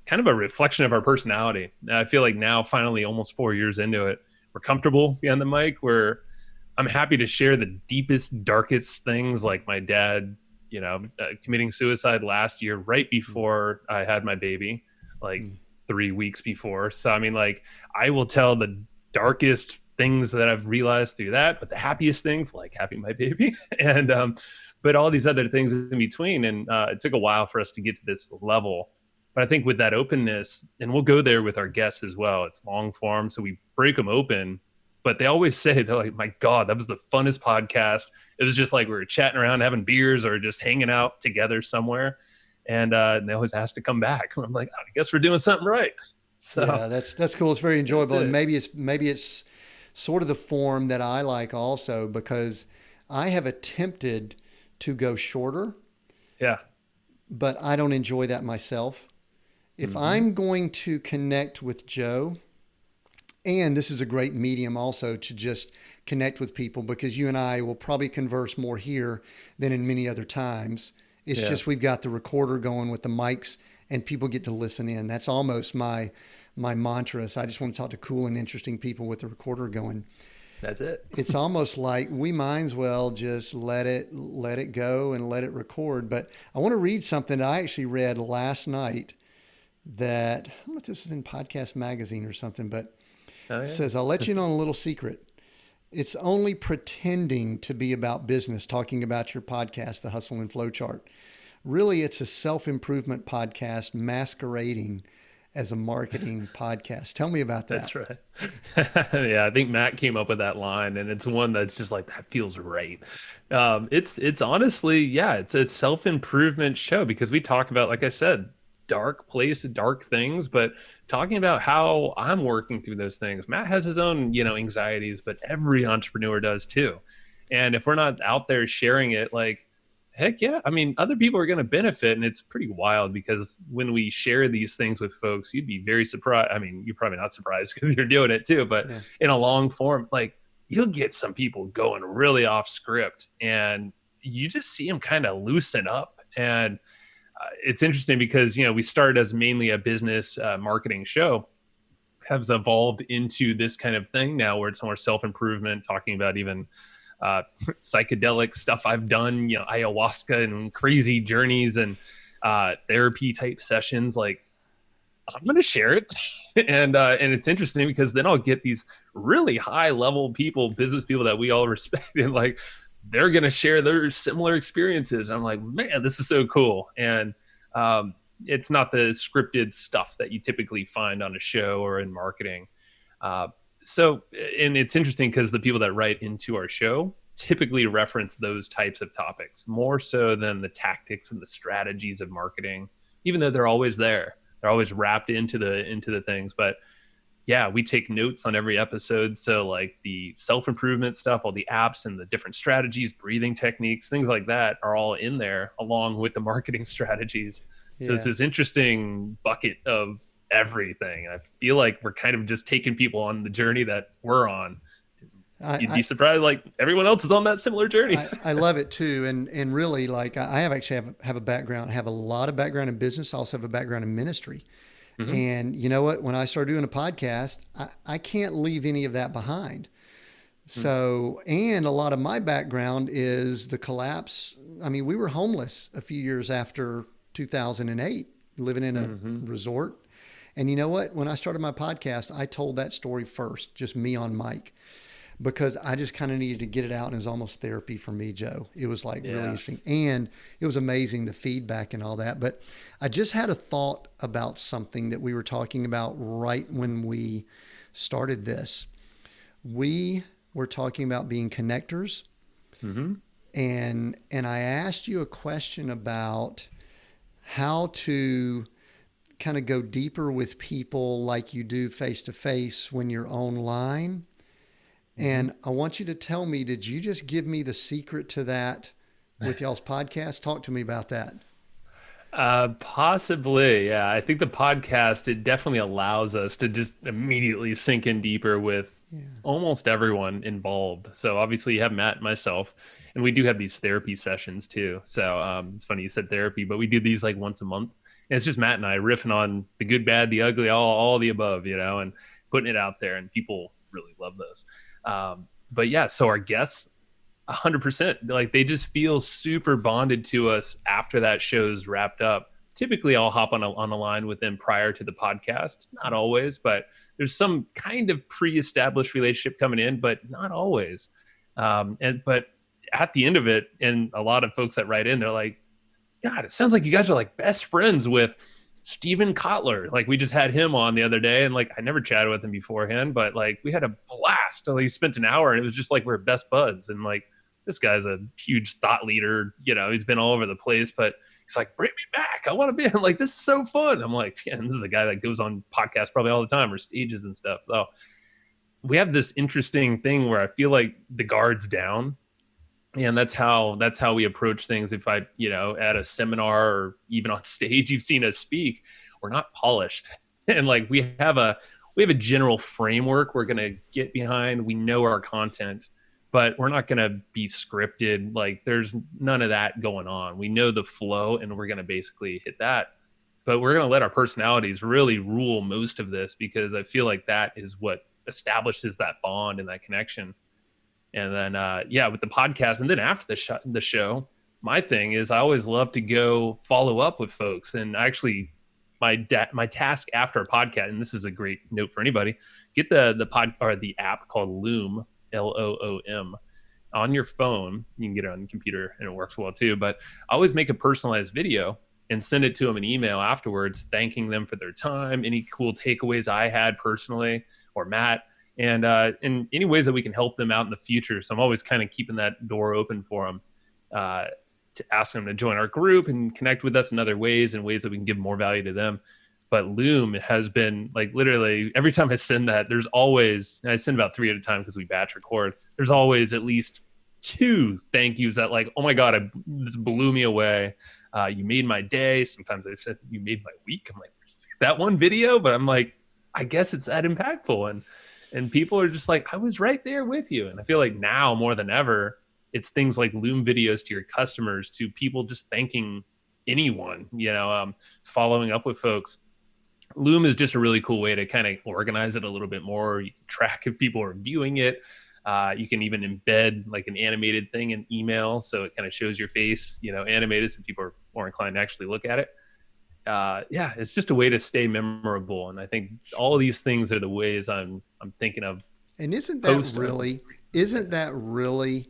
kind of a reflection of our personality. I feel like now, finally, almost 4 years into it, we're comfortable behind the mic. We're I'm happy to share the deepest, darkest things, like my dad, committing suicide last year, right before I had my baby, like Mm. 3 weeks before. So, I mean, like, I will tell the darkest things that I've realized through that, but the happiest things, like having my baby, and but all these other things in between. And it took a while for us to get to this level. But I think with that openness, and we'll go there with our guests as well. It's long form, so we break them open. But they always say, they're like, "My God, that was the funnest podcast. It was just like we were chatting around, having beers, or just hanging out together somewhere." And they always ask to come back. I'm like, I guess we're doing something right. So Yeah, that's cool. It's very that's enjoyable, and it. maybe it's sort of the form that I like also, because I have attempted to go shorter, Yeah. but I don't enjoy that myself. If Hmm. I'm going to connect with Joe, and this is a great medium also to just connect with people, because you and I will probably converse more here than in many other times. It's Yeah. just we've got the recorder going with the mics and people get to listen in. That's almost my mantra. So I just want to talk to cool and interesting people with the recorder going. That's it. It's almost like we might as well just let it go and let it record. But I want to read something that I actually read last night that, I don't know if this is in Podcast Magazine or something, but Oh it yeah. says, I'll let you in on a little secret. It's only pretending to be about business, talking about your podcast, The Hustle and Flowchart. Really, it's a self improvement podcast masquerading as a marketing podcast. Tell me about That's that. right. Yeah, I think Matt came up with that line, and it's one that's just like, that feels right. It's honestly, yeah, it's a self-improvement show, because we talk about, like I said, dark place, dark things, but talking about how I'm working through those things. Matt has his own, anxieties, but every entrepreneur does too. And if we're not out there sharing it, like, heck yeah. I mean, other people are going to benefit. And it's pretty wild, because when we share these things with folks, you'd be very surprised. I mean, you're probably not surprised because you're doing it too, but Yeah. in a long form, like, you'll get some people going really off script, and you just see them kind of loosen up. And it's interesting because, we started as mainly a business marketing show, has evolved into this kind of thing now where it's more self-improvement, talking about even psychedelic stuff I've done, ayahuasca and crazy journeys, and therapy type sessions. Like, I'm going to share it. And it's interesting because then I'll get these really high level people, business people that we all respect, and like, they're going to share their similar experiences. And I'm like, man, this is so cool. And it's not the scripted stuff that you typically find on a show or in marketing. Uh, so, and it's interesting because the people that write into our show typically reference those types of topics more so than the tactics and the strategies of marketing, even though they're always there. They're always wrapped into the things. But yeah, we take notes on every episode. So like the self-improvement stuff, all the apps and the different strategies, breathing techniques, things like that are all in there along with the marketing strategies. So it's Yeah. this interesting bucket of everything. I feel like we're kind of just taking people on the journey that we're on. You'd I, be surprised, like, everyone else is on that similar journey. I love it too, and really, like, I have actually have a background, have a lot of background in business. I also have a background in ministry, Hmm. and you know what? When I started doing a podcast, I can't leave any of that behind. So, and a lot of my background is the collapse. I mean, we were homeless a few years after 2008, living in a Hmm. resort. And you know what? When I started my podcast, I told that story first, just me on mic, because I just kind of needed to get it out. And it was almost therapy for me, Joe. It was like really interesting. Yes. And it was amazing, the feedback and all that. But I just had a thought about something that we were talking about right when we started this. We were talking about being connectors. Hmm. And I asked you a question about how to kind of go deeper with people like you do face to face when you're online. Hmm. And I want you to tell me, did you just give me the secret to that with y'all's podcast? Talk to me about that. Possibly, yeah. I think the podcast, it definitely allows us to just immediately sink in deeper with Yeah. almost everyone involved. So obviously you have Matt and myself, and we do have these therapy sessions too. So it's funny you said therapy, but we do these like once a month. And it's just Matt and I riffing on the good, bad, the ugly, all the above, and putting it out there, and people really love those. But yeah, so our guests, 100%, like they just feel super bonded to us after that show's wrapped up. Typically I'll hop on a line with them prior to the podcast, not always, but there's some kind of pre-established relationship coming in, but not always. But at the end of it, and a lot of folks that write in, they're like, God, it sounds like you guys are like best friends with Steven Kotler. Like we just had him on the other day, and like I never chatted with him beforehand, but like we had a blast. Like, he spent an hour, and it was just like we're best buds. And like this guy's a huge thought leader. You know, he's been all over the place, but he's like, bring me back. I want to be. I'm like, this is so fun. I'm like, man, this is a guy that goes on podcasts probably all the time or stages and stuff. So we have this interesting thing where I feel like the guard's down, and that's how we approach things. If I, at a seminar or even on stage, you've seen us speak, we're not polished. And like we have a general framework we're going to get behind. We know our content, but we're not going to be scripted. Like there's none of that going on. We know the flow, and we're going to basically hit that, but we're going to let our personalities really rule most of this, because I feel like that is what establishes that bond and that connection. And then, with the podcast, and then after the show, my thing is I always love to go follow up with folks. And actually, my task after a podcast, and this is a great note for anybody, get the app called Loom, Loom, on your phone. You can get it on your computer, and it works well too. But I always make a personalized video and send it to them an email afterwards, thanking them for their time, any cool takeaways I had personally, or Matt. And in any ways that we can help them out in the future. So I'm always kind of keeping that door open for them, to ask them to join our group and connect with us in other ways, and ways that we can give more value to them. But Loom has been like literally every time I send that, there's always, and I send about 3 at a time because we batch record, there's always at least 2 thank yous that like, oh my God, this blew me away. You made my day. Sometimes they've said you made my week. I'm like, that one video, but I'm like, I guess it's that impactful. And people are just like, I was right there with you. And I feel like now more than ever, it's things like Loom videos to your customers, to people just thanking anyone, following up with folks. Loom is just a really cool way to kind of organize it a little bit more. You can track if people are viewing it. You can even embed like an animated thing in email, so it kind of shows your face, animated, so people are more inclined to actually look at it. It's just a way to stay memorable. And I think all of these things are the ways I'm thinking of. And isn't that really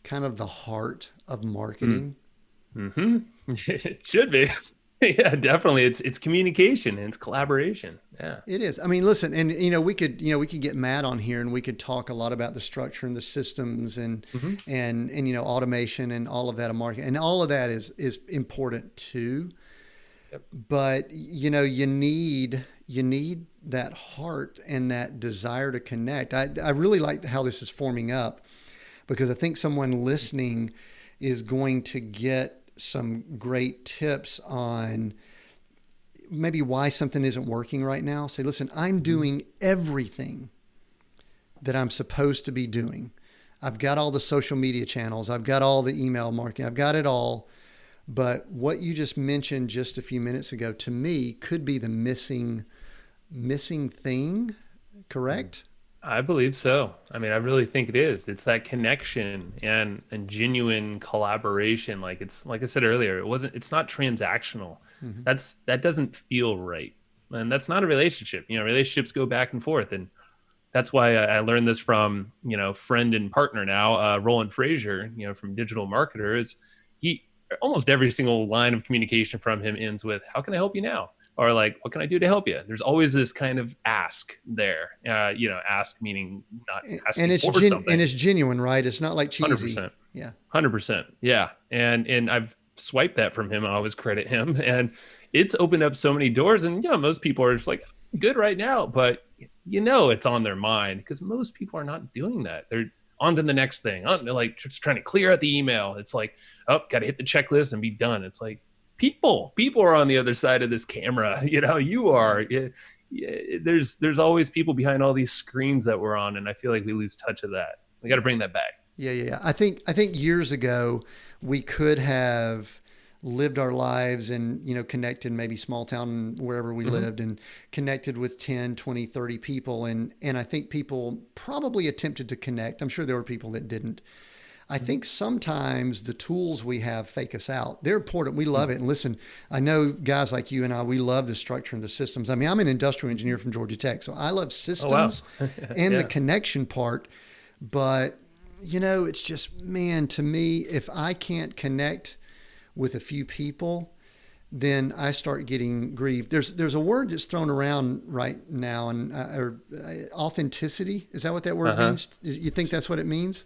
kind of the heart of marketing? Mm-hmm. It should be. Yeah, definitely. It's communication and it's collaboration. Yeah, it is. I mean, listen, and we could get Matt on here, and we could talk a lot about the structure and the systems and and automation and all of that of marketing, and all of that is important too. Yep. But you need that heart and that desire to connect. I really like how this is forming up, because I think someone listening is going to get some great tips on maybe why something isn't working right now. Say, listen, I'm doing everything that I'm supposed to be doing. I've got all the social media channels. I've got all the email marketing. I've got it all. But what you just mentioned just a few minutes ago, to me, could be the missing thing, correct? I believe so. I mean, I really think it is. It's that connection and genuine collaboration. Like I said earlier, it's not transactional. Mm-hmm. That doesn't feel right. And that's not a relationship. Relationships go back and forth. And that's why I learned this from, friend and partner now, Roland Frazier, from Digital Marketer. Is almost every single line of communication from him ends with, how can I help you now? Or like, what can I do to help you? There's always this kind of ask there, ask meaning not asking for something. And it's genuine, right? It's not like cheesy. 100%. Yeah. 100%. Yeah. And I've swiped that from him. I always credit him. And it's opened up so many doors. And most people are just like, good right now, but it's on their mind, because most people are not doing that. They're on to the next thing. They're like just trying to clear out the email. It's like, oh, got to hit the checklist and be done. It's like, people are on the other side of this camera. You are. There's always people behind all these screens that we're on, and I feel like we lose touch of that. We got to bring that back. Yeah. I think years ago we could have lived our lives and, connected, maybe small town, wherever we lived, and connected with 10, 20, 30 people. And I think people probably attempted to connect. I'm sure there were people that didn't. I think sometimes the tools we have fake us out. They're important. We love it. And listen, I know guys like you and I, we love the structure and the systems. I mean, I'm an industrial engineer from Georgia Tech, so I love systems and the connection part. But, it's just, man, to me, if I can't connect with a few people, then I start getting grieved. There's a word that's thrown around right now, and authenticity. Is that what that word means? You think that's what it means?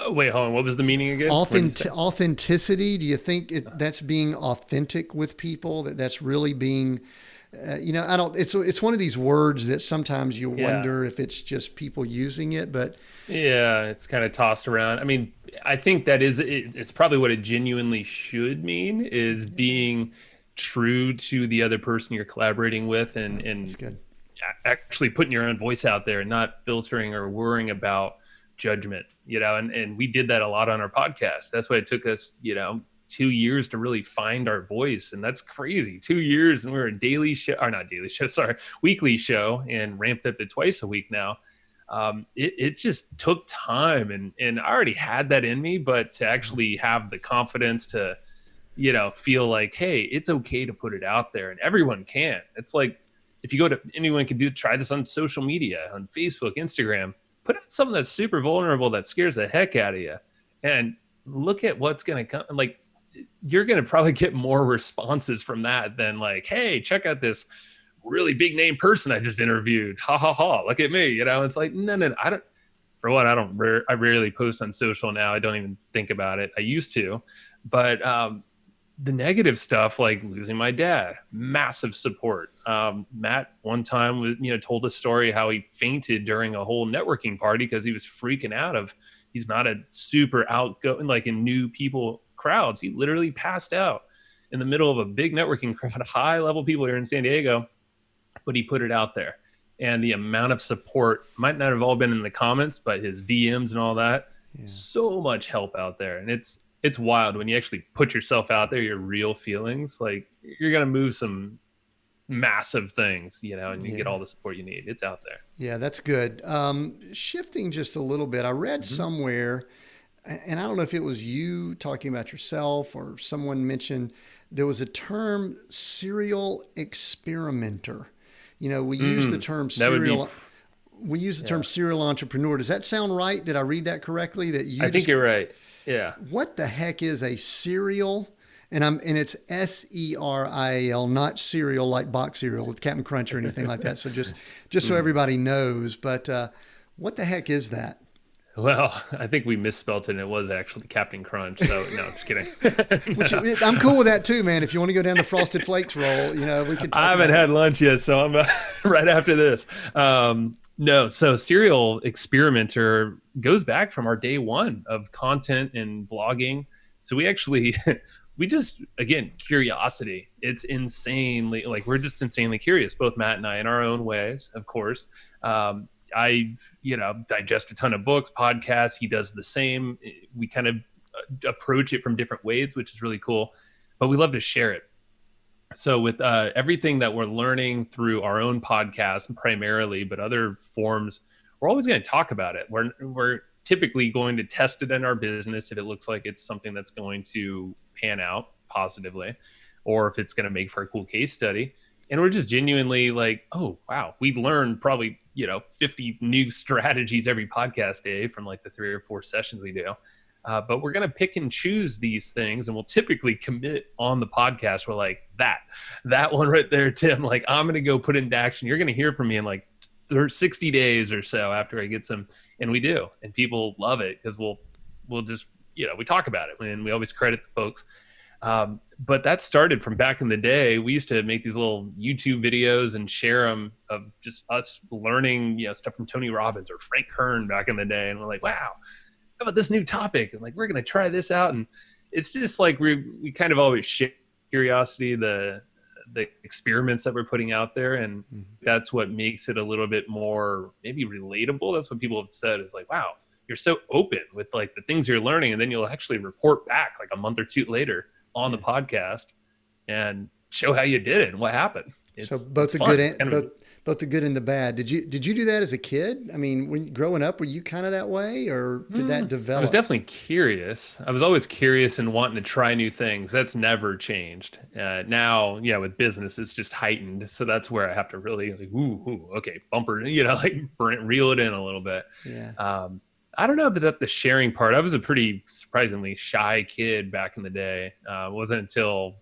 Wait, hold on. What was the meaning again? Authenticity. Do you think that's being authentic with people? That's really being, I don't. It's one of these words that sometimes you wonder if it's just people using it, but yeah, it's kind of tossed around. I mean, I think that it's probably what it genuinely should mean, is being true to the other person you're collaborating with, and that's good. Actually putting your own voice out there and not filtering or worrying about judgment, and we did that a lot on our podcast. That's why it took us, 2 years to really find our voice. And that's crazy. 2 years, and we're a weekly show, and ramped up to twice a week now. It just took time, and I already had that in me, but to actually have the confidence to, feel like, hey, it's okay to put it out there, and everyone can. It's like, if you anyone can try this on social media, on Facebook, Instagram, put out something that's super vulnerable, that scares the heck out of you, and look at what's going to come. Like, you're going to probably get more responses from that than like, hey, check out this really big name person I just interviewed. Ha ha ha. Look at me. It's like, no. I rarely post on social now. I don't even think about it. I used to, but, the negative stuff, like losing my dad, massive support. Matt one time was, told a story how he fainted during a whole networking party because he was freaking out he's not a super outgoing, like in new people crowds. He literally passed out in the middle of a big networking crowd, high level people here in San Diego, but he put it out there. And the amount of support might not have all been in the comments, but his DMs and all that, so much help out there. And it's wild when you actually put yourself out there, your real feelings, like you're going to move some massive things, and you get all the support you need. It's out there. Yeah, that's good. Shifting just a little bit, I read somewhere, and I don't know if it was you talking about yourself or someone mentioned, there was a term, serial experimenter. We use the term serial. We use the term serial entrepreneur. Does that sound right? Did I read that correctly? I think you're right. Yeah. What the heck is a serial? And it's SERIAL, not cereal like box cereal with Captain Crunch or anything like that. So just so everybody knows. But what the heck is that? Well, I think we misspelled it, and it was actually Captain Crunch. So no, I'm just kidding. I'm cool with that too, man. If you want to go down the Frosted Flakes roll, we can talk. I haven't had lunch yet, so I'm right after this. No, so serial experimenter goes back from our day one of content and blogging. So we actually, again, curiosity. It's insanely, like, we're just insanely curious, both Matt and I, in our own ways, of course. I digest a ton of books, podcasts. He does the same. We kind of approach it from different ways, which is really cool, but we love to share it. So with everything that we're learning through our own podcast primarily, but other forms, we're always going to talk about it. We're typically going to test it in our business if it looks like it's something that's going to pan out positively, or if it's going to make for a cool case study. And we're just genuinely like, oh, wow, we learn probably, 50 new strategies every podcast day from like the 3 or 4 sessions we do. But we're going to pick and choose these things, and we'll typically commit on the podcast. We're like, that one right there, Tim, like, I'm going to go put it into action. You're going to hear from me in like 60 days or so after I get some. And we do. And people love it because we'll just, we talk about it, and we always credit the folks. But that started from back in the day. We used to make these little YouTube videos and share them of just us learning, stuff from Tony Robbins or Frank Kern back in the day. And we're like, wow, how about this new topic? And like, we're going to try this out. And it's just like, we kind of always share curiosity, the experiments that we're putting out there. And that's what makes it a little bit more maybe relatable. That's what people have said is like, wow, you're so open with like the things you're learning. And then you'll actually report back like a month or two later on the Yeah. podcast and show how you did it and what happened. So It's both the good fun. It's and kind of both the good and the bad. Did you do that as a kid? I mean, when growing up, were you kind of that way, or did that I was develop? definitely curious. I was always curious and wanting to try new things. That's never changed. Now, with business, it's just heightened. So that's where I have to really like, okay, bumper, like reel it in a little bit. Yeah. I don't know, but that the sharing part, I was a pretty surprisingly shy kid back in the day. It wasn't until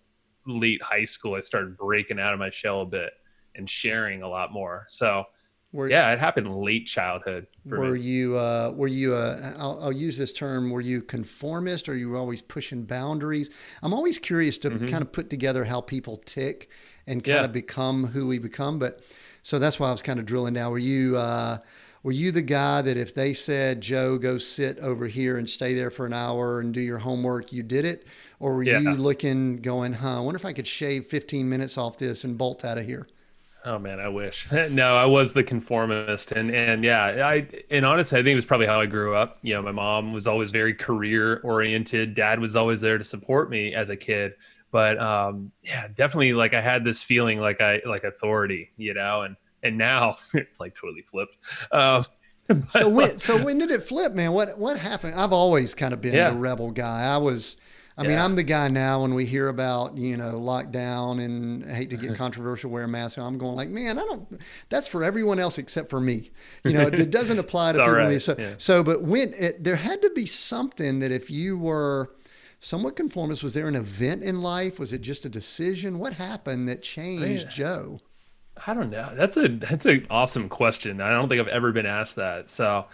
late high school I started breaking out of my shell a bit and sharing a lot more. So Were yeah, it happened late childhood for me. I'll use this term, were you conformist, or you were always pushing boundaries? I'm always curious to kind Hmm. of put together how people tick and kind Yeah. of become who we become. But so that's why I was kind of drilling down. Were you the guy that if they said, Joe, go sit over here and stay there for an hour and do your homework, you did it? Or were you Yeah. looking, going, I wonder if I could shave 15 minutes off this and bolt out of here? Oh man, I wish. No, I was the conformist, and yeah, and honestly, I think it was probably how I grew up. My mom was always very career oriented. Dad was always there to support me as a kid, but yeah, definitely like I had this feeling like I like authority, and now it's like totally flipped. Um, So but when did it flip, man? What happened? I've always kind of been the yeah, rebel guy. I mean, yeah, I'm the guy now when we hear about, lockdown, and I hate to get controversial, wear a mask. I'm going like, man, that's for everyone else except for me. It doesn't apply it's to all people. right. Yeah. But there had to be something that if you were somewhat conformist, was there an event in life? Was it just a decision? What happened that I mean, changed Joe? I don't know. That's an awesome question. I don't think I've ever been asked that. So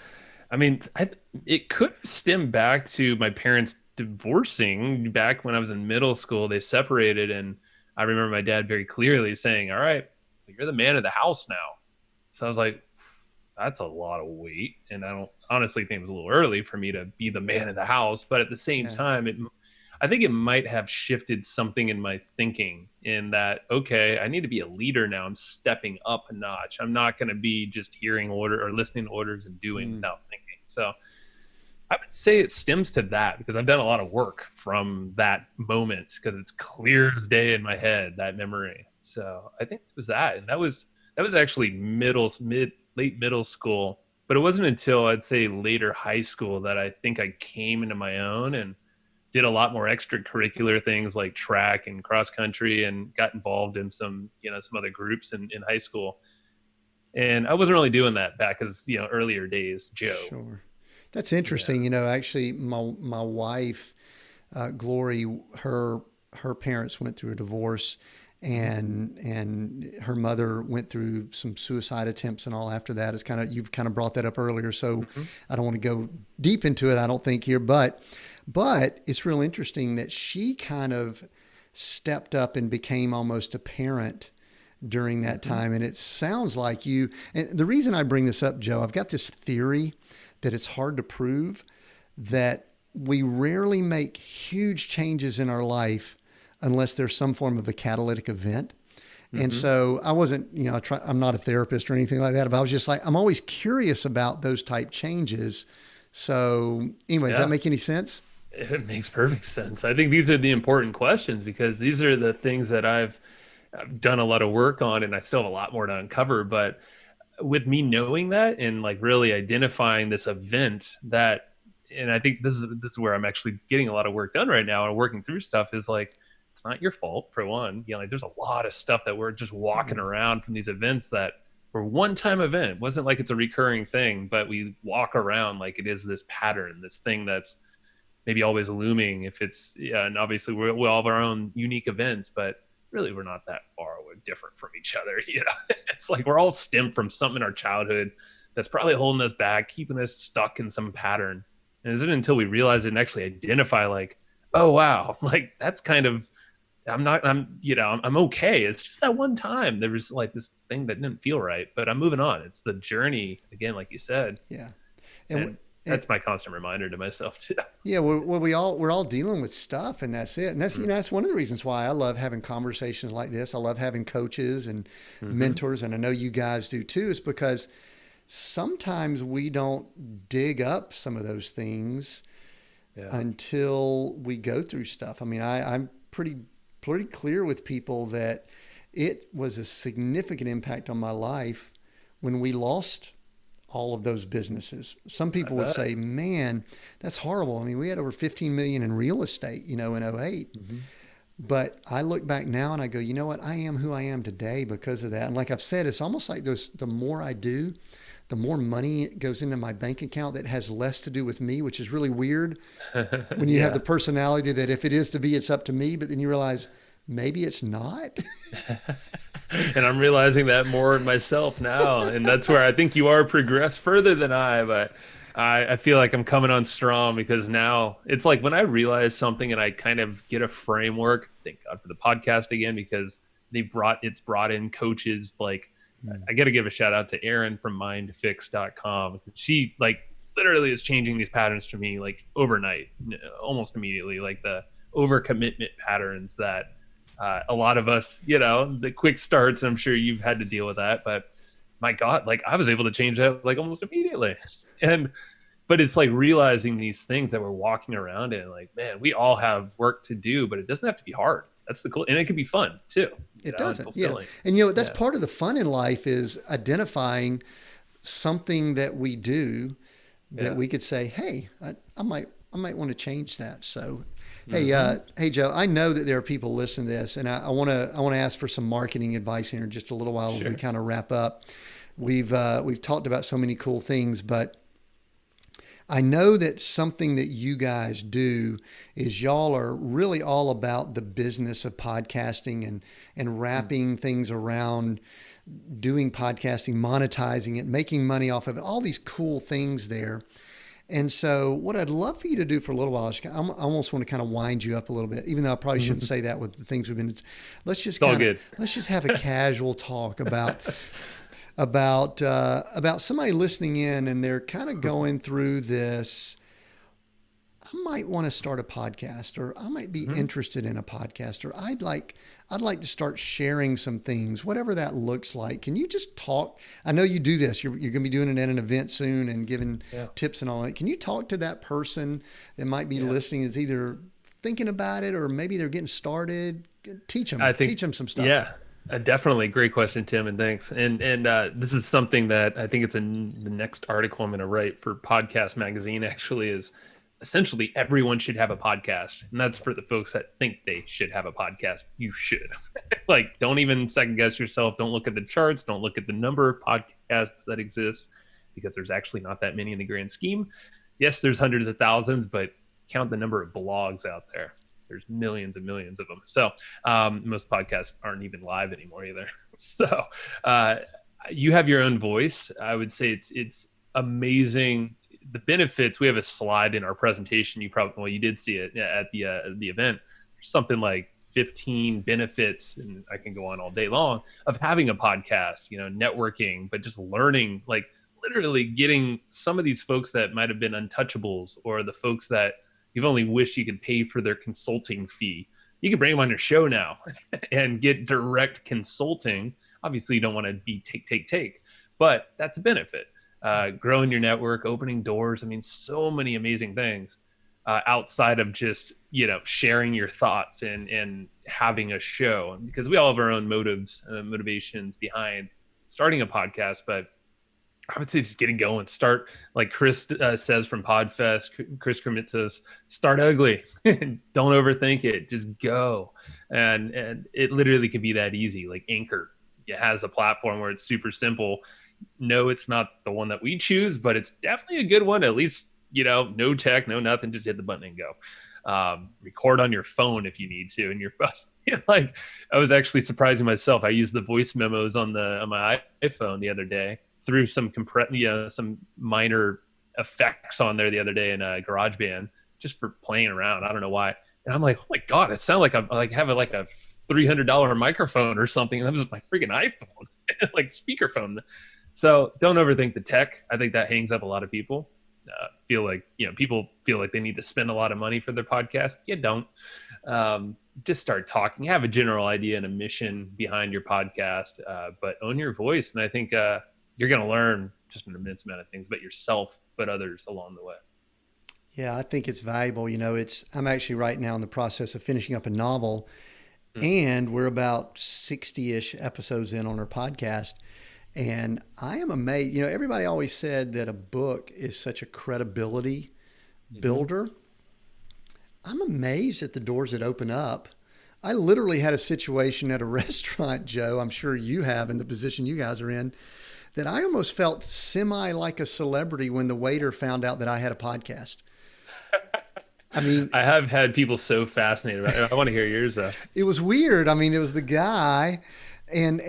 I mean, it could stem back to my parents divorcing back when I was in middle school. They separated, and I remember my dad very clearly saying, "All right, you're the man of the house now." So I was like, "That's a lot of weight," and I don't honestly think it was a little early for me to be the man of the house. But at the same Yeah. time, I think it might have shifted something in my thinking in that, okay, I need to be a leader now. I'm stepping up a notch. I'm not going to be just hearing order or listening to orders and doing Mm. without thinking. So I would say it stems to that because I've done a lot of work from that moment because it's clear as day in my head, that memory. So I think it was that. And that was actually late middle school. But it wasn't until I'd say later high school that I think I came into my own and did a lot more extracurricular things like track and cross country and got involved in some other groups in high school. And I wasn't really doing that back as, earlier days, Joe. Sure. That's Yeah. interesting. Actually, my wife, Glory, her parents went through a divorce, Hmm. and her mother went through some suicide attempts and all after that. It's kind of, you've kind of brought that up earlier, so Hmm. I don't want to go deep into it. I don't think here, but it's real interesting that she kind of stepped up and became almost a parent during that Hmm. time. And it sounds like you, and the reason I bring this up, Joe, I've got this theory that it's hard to prove that we rarely make huge changes in our life unless there's some form of a catalytic event. And Hmm. so I wasn't, I'm not a therapist or anything like that, but I was just like, I'm always curious about those type changes. So anyway, does that Yeah. make any sense? It makes perfect sense. I think these are the important questions because these are the things that I've done a lot of work on and I still have a lot more to uncover. But with me knowing that and like really identifying this event that, and I think this is where I'm actually getting a lot of work done right now and working through stuff is like it's not your fault for one. Like there's a lot of stuff that we're just walking Yeah. around from these events that were one time event. It wasn't like it's a recurring thing, but we walk around like it is this pattern, this thing that's maybe always looming if it's yeah, and obviously we all have our own unique events, but really we're not that far away different from each other. It's like we're all stemmed from something in our childhood that's probably holding us back, keeping us stuck in some pattern. And is it until we realize it and actually identify like, oh wow, like that's kind of I'm not I'm I'm okay. It's just that one time there was like this thing that didn't feel right, but I'm moving on. It's the journey again, like you said. Yeah. And, And and that's my constant reminder to myself too. yeah, we're all dealing with stuff, and that's it. And that's, that's one of the reasons why I love having conversations like this. I love having coaches and Mm-hmm. mentors, and I know you guys do too. Is because sometimes we don't dig up some of those things Yeah. until we go through stuff. I mean, pretty clear with people that it was a significant impact on my life when we lost all of those businesses. Some I people would bet. say, man, that's horrible. I mean, we had over 15 million in real estate, in '08. Hmm. But I look back now and I go, you know what? I am who I am today because of that. And like I've said, it's almost like the more I do, the more money goes into my bank account that has less to do with me, which is really weird when you have the Yeah. personality that if it is to be, it's up to me. But then you realize maybe it's not. And I'm realizing that more in myself now. And that's where I think you are progressed further than I, but I feel like I'm coming on strong because now it's like when I realize something and I kind of get a framework, thank God for the podcast again, because it's brought in coaches like I got to give a shout out to Erin from mindfix.com. She like literally is changing these patterns for me like overnight, almost immediately, like the overcommitment patterns that a lot of us, the quick starts. I'm sure you've had to deal with that, but my God, like I was able to change that like almost immediately. And but it's like realizing these things that we're walking around in, like, man, we all have work to do, but it doesn't have to be hard. That's the cool, and it can be fun too, It and doesn't. Yeah. fulfilling. And that's Yeah, part of the fun in life is identifying something that we do that yeah. we could say, hey, I might want to change that. So, hey, Hmm. hey, Joe, I know that there are people listening to this, and I want to ask for some marketing advice here in just a little while as we Sure. kind of wrap up. We've talked about so many cool things, but I know that something that you guys do is y'all are really all about the business of podcasting and Mm. wrapping things around doing podcasting, monetizing it, making money off of it, all these cool things there. And so, what I'd love for you to do for a little while is I almost want to kind of wind you up a little bit, even though I probably shouldn't It's say that with the things we've been. all good. Let's just have a casual talk about somebody listening in and they're kind of going through this. I might want to start a podcast, or I might be Mhm. interested in a podcast, or I'd like to start sharing some things, whatever that looks like. Can you just talk? I know you do this. You're going to be doing it at an event soon and giving Yeah, tips and all that. Can you talk to that person that might be yeah. listening, is either thinking about it or maybe they're getting started? Teach I them, think, teach them some stuff. yeah, definitely great question, Tim, and thanks. And this is something that I think the next article I'm going to write for Podcast Magazine actually is essentially everyone should have a podcast, and that's for the folks that think they should have a podcast. You should. Like, don't even second guess yourself. Don't look at the charts. Don't look at the number of podcasts that exist because there's actually not that many in the grand scheme. Yes, there's hundreds of thousands, but count the number of blogs out there. There's millions and millions of them. So most podcasts aren't even live anymore either. So uh, you have your own voice. I would say it's amazing. The benefits. We have a slide in our presentation. You did see it at the event. There's something like 15 benefits, and I can go on all day long of having a podcast. Networking, but just learning, like literally getting some of these folks that might have been untouchables, or the folks that you've only wished you could pay for their consulting fee. You can bring them on your show now and get direct consulting. Obviously, you don't want to be take, but that's a benefit. Growing your network, opening doors. I mean, so many amazing things outside of just sharing your thoughts and having a show. Because we all have our own motivations behind starting a podcast, but I would say just getting going. Start like Chris says from Podfest. Chris Krimitsos, start ugly. Don't overthink it. Just go, and it literally could be that easy. Like Anchor, it has a platform where it's super simple. No, it's not the one that we choose, but it's definitely a good one. At least no tech, no nothing. Just hit the button and go. Record on your phone if you need to, and your phone. Like I was actually surprising myself. I used the voice memos on my iPhone the other day threw some minor effects on there the other day in GarageBand just for playing around. I don't know why. And I'm like, oh my God, it sounded like I'm like having like a $300 microphone or something. And that was my freaking iPhone, like speakerphone. So don't overthink the tech. I think that hangs up a lot of people. Feel like people feel like they need to spend a lot of money for their podcast. You don't. Just start talking. Have a general idea and a mission behind your podcast, but own your voice. And I think you're going to learn just an immense amount of things about yourself, but others along the way. Yeah, I think it's valuable. I'm actually right now in the process of finishing up a novel, Mm. and we're about 60-ish episodes in on our podcast. And I am amazed. Everybody always said that a book is such a credibility Hmm. builder. I'm amazed at the doors that open up. I literally had a situation at a restaurant, Joe. I'm sure you have in the position you guys are in, that I almost felt semi like a celebrity when the waiter found out that I had a podcast. I mean, I have had people so fascinated about it. I want to hear yours though. it was weird. I mean, it was the guy, and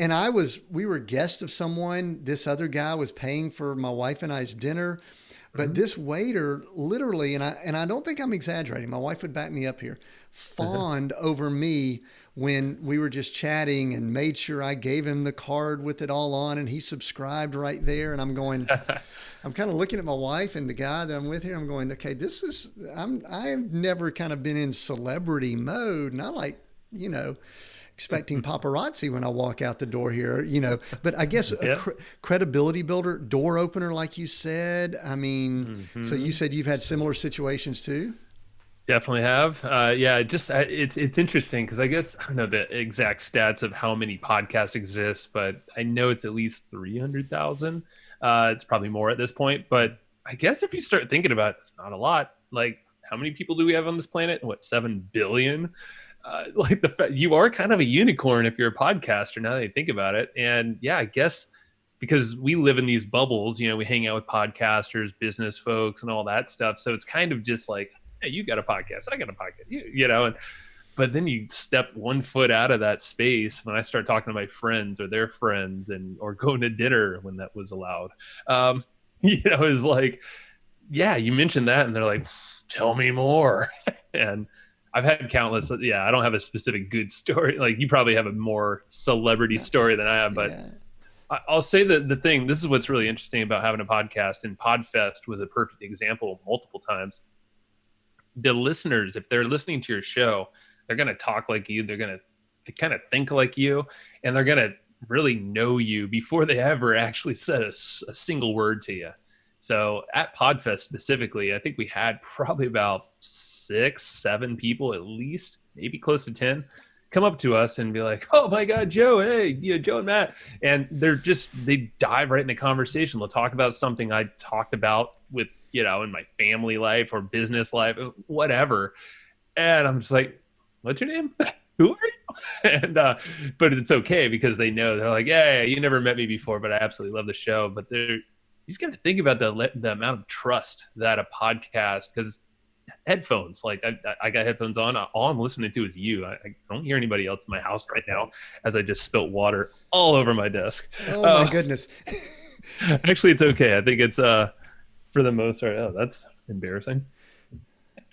we were guests of someone. This other guy was paying for my wife and I's dinner, but Hmm. this waiter literally, and I don't think I'm exaggerating. My wife would back me up here. Fawned over me when we were just chatting and made sure I gave him the card with it all on, and he subscribed right there. And I'm kind of looking at my wife and the guy that I'm with here. I'm going, okay, I've never kind of been in celebrity mode, and I like, you know, expecting paparazzi when I walk out the door here, but I guess a Yeah. credibility builder, door opener, like you said. I mean, so you Hmm. said you've had similar situations too? Definitely have. Yeah, it's interesting because I guess I don't know the exact stats of how many podcasts exist, but I know it's at least 300,000. It's probably more at this point, but I guess if you start thinking about it, it's not a lot. Like, how many people do we have on this planet? What, 7 billion? Like you are kind of a unicorn if you're a podcaster. Now that you think about it, and yeah, I guess because we live in these bubbles, we hang out with podcasters, business folks, and all that stuff. So it's kind of just like, hey, you got a podcast, I got a podcast, and but then you step one foot out of that space when I start talking to my friends or their friends and or going to dinner when that was allowed. Um, it's like, yeah, you mentioned that, and they're like, tell me more. And I've had countless. Yeah, I don't have a specific good story. Like you probably have a more celebrity No. story than I have, but Yeah. I'll say that the thing, this is what's really interesting about having a podcast, and Podfest was a perfect example multiple times. The listeners, if they're listening to your show, they're going to talk like you, they're going to kind of think like you, and they're going to really know you before they ever actually said a single word to you. So at Podfest specifically, I think we had probably about 6, 7 people at least, maybe close to 10, come up to us and be like, "Oh my God, Joe! Hey, Joe and Matt," and they dive right into conversation. They'll talk about something I talked about with in my family life or business life, whatever. And I'm just like, "What's your name? Who are you?" And but it's okay because they're like, "Yeah, you never met me before, but I absolutely love the show." But they're he's got to think about the amount of trust that a podcast, because headphones. Like I got headphones on. All I'm listening to is you. I don't hear anybody else in my house right now as I just spilt water all over my desk. Oh my Uh, goodness. Actually, it's okay. I think it's for the most part. Oh, that's embarrassing.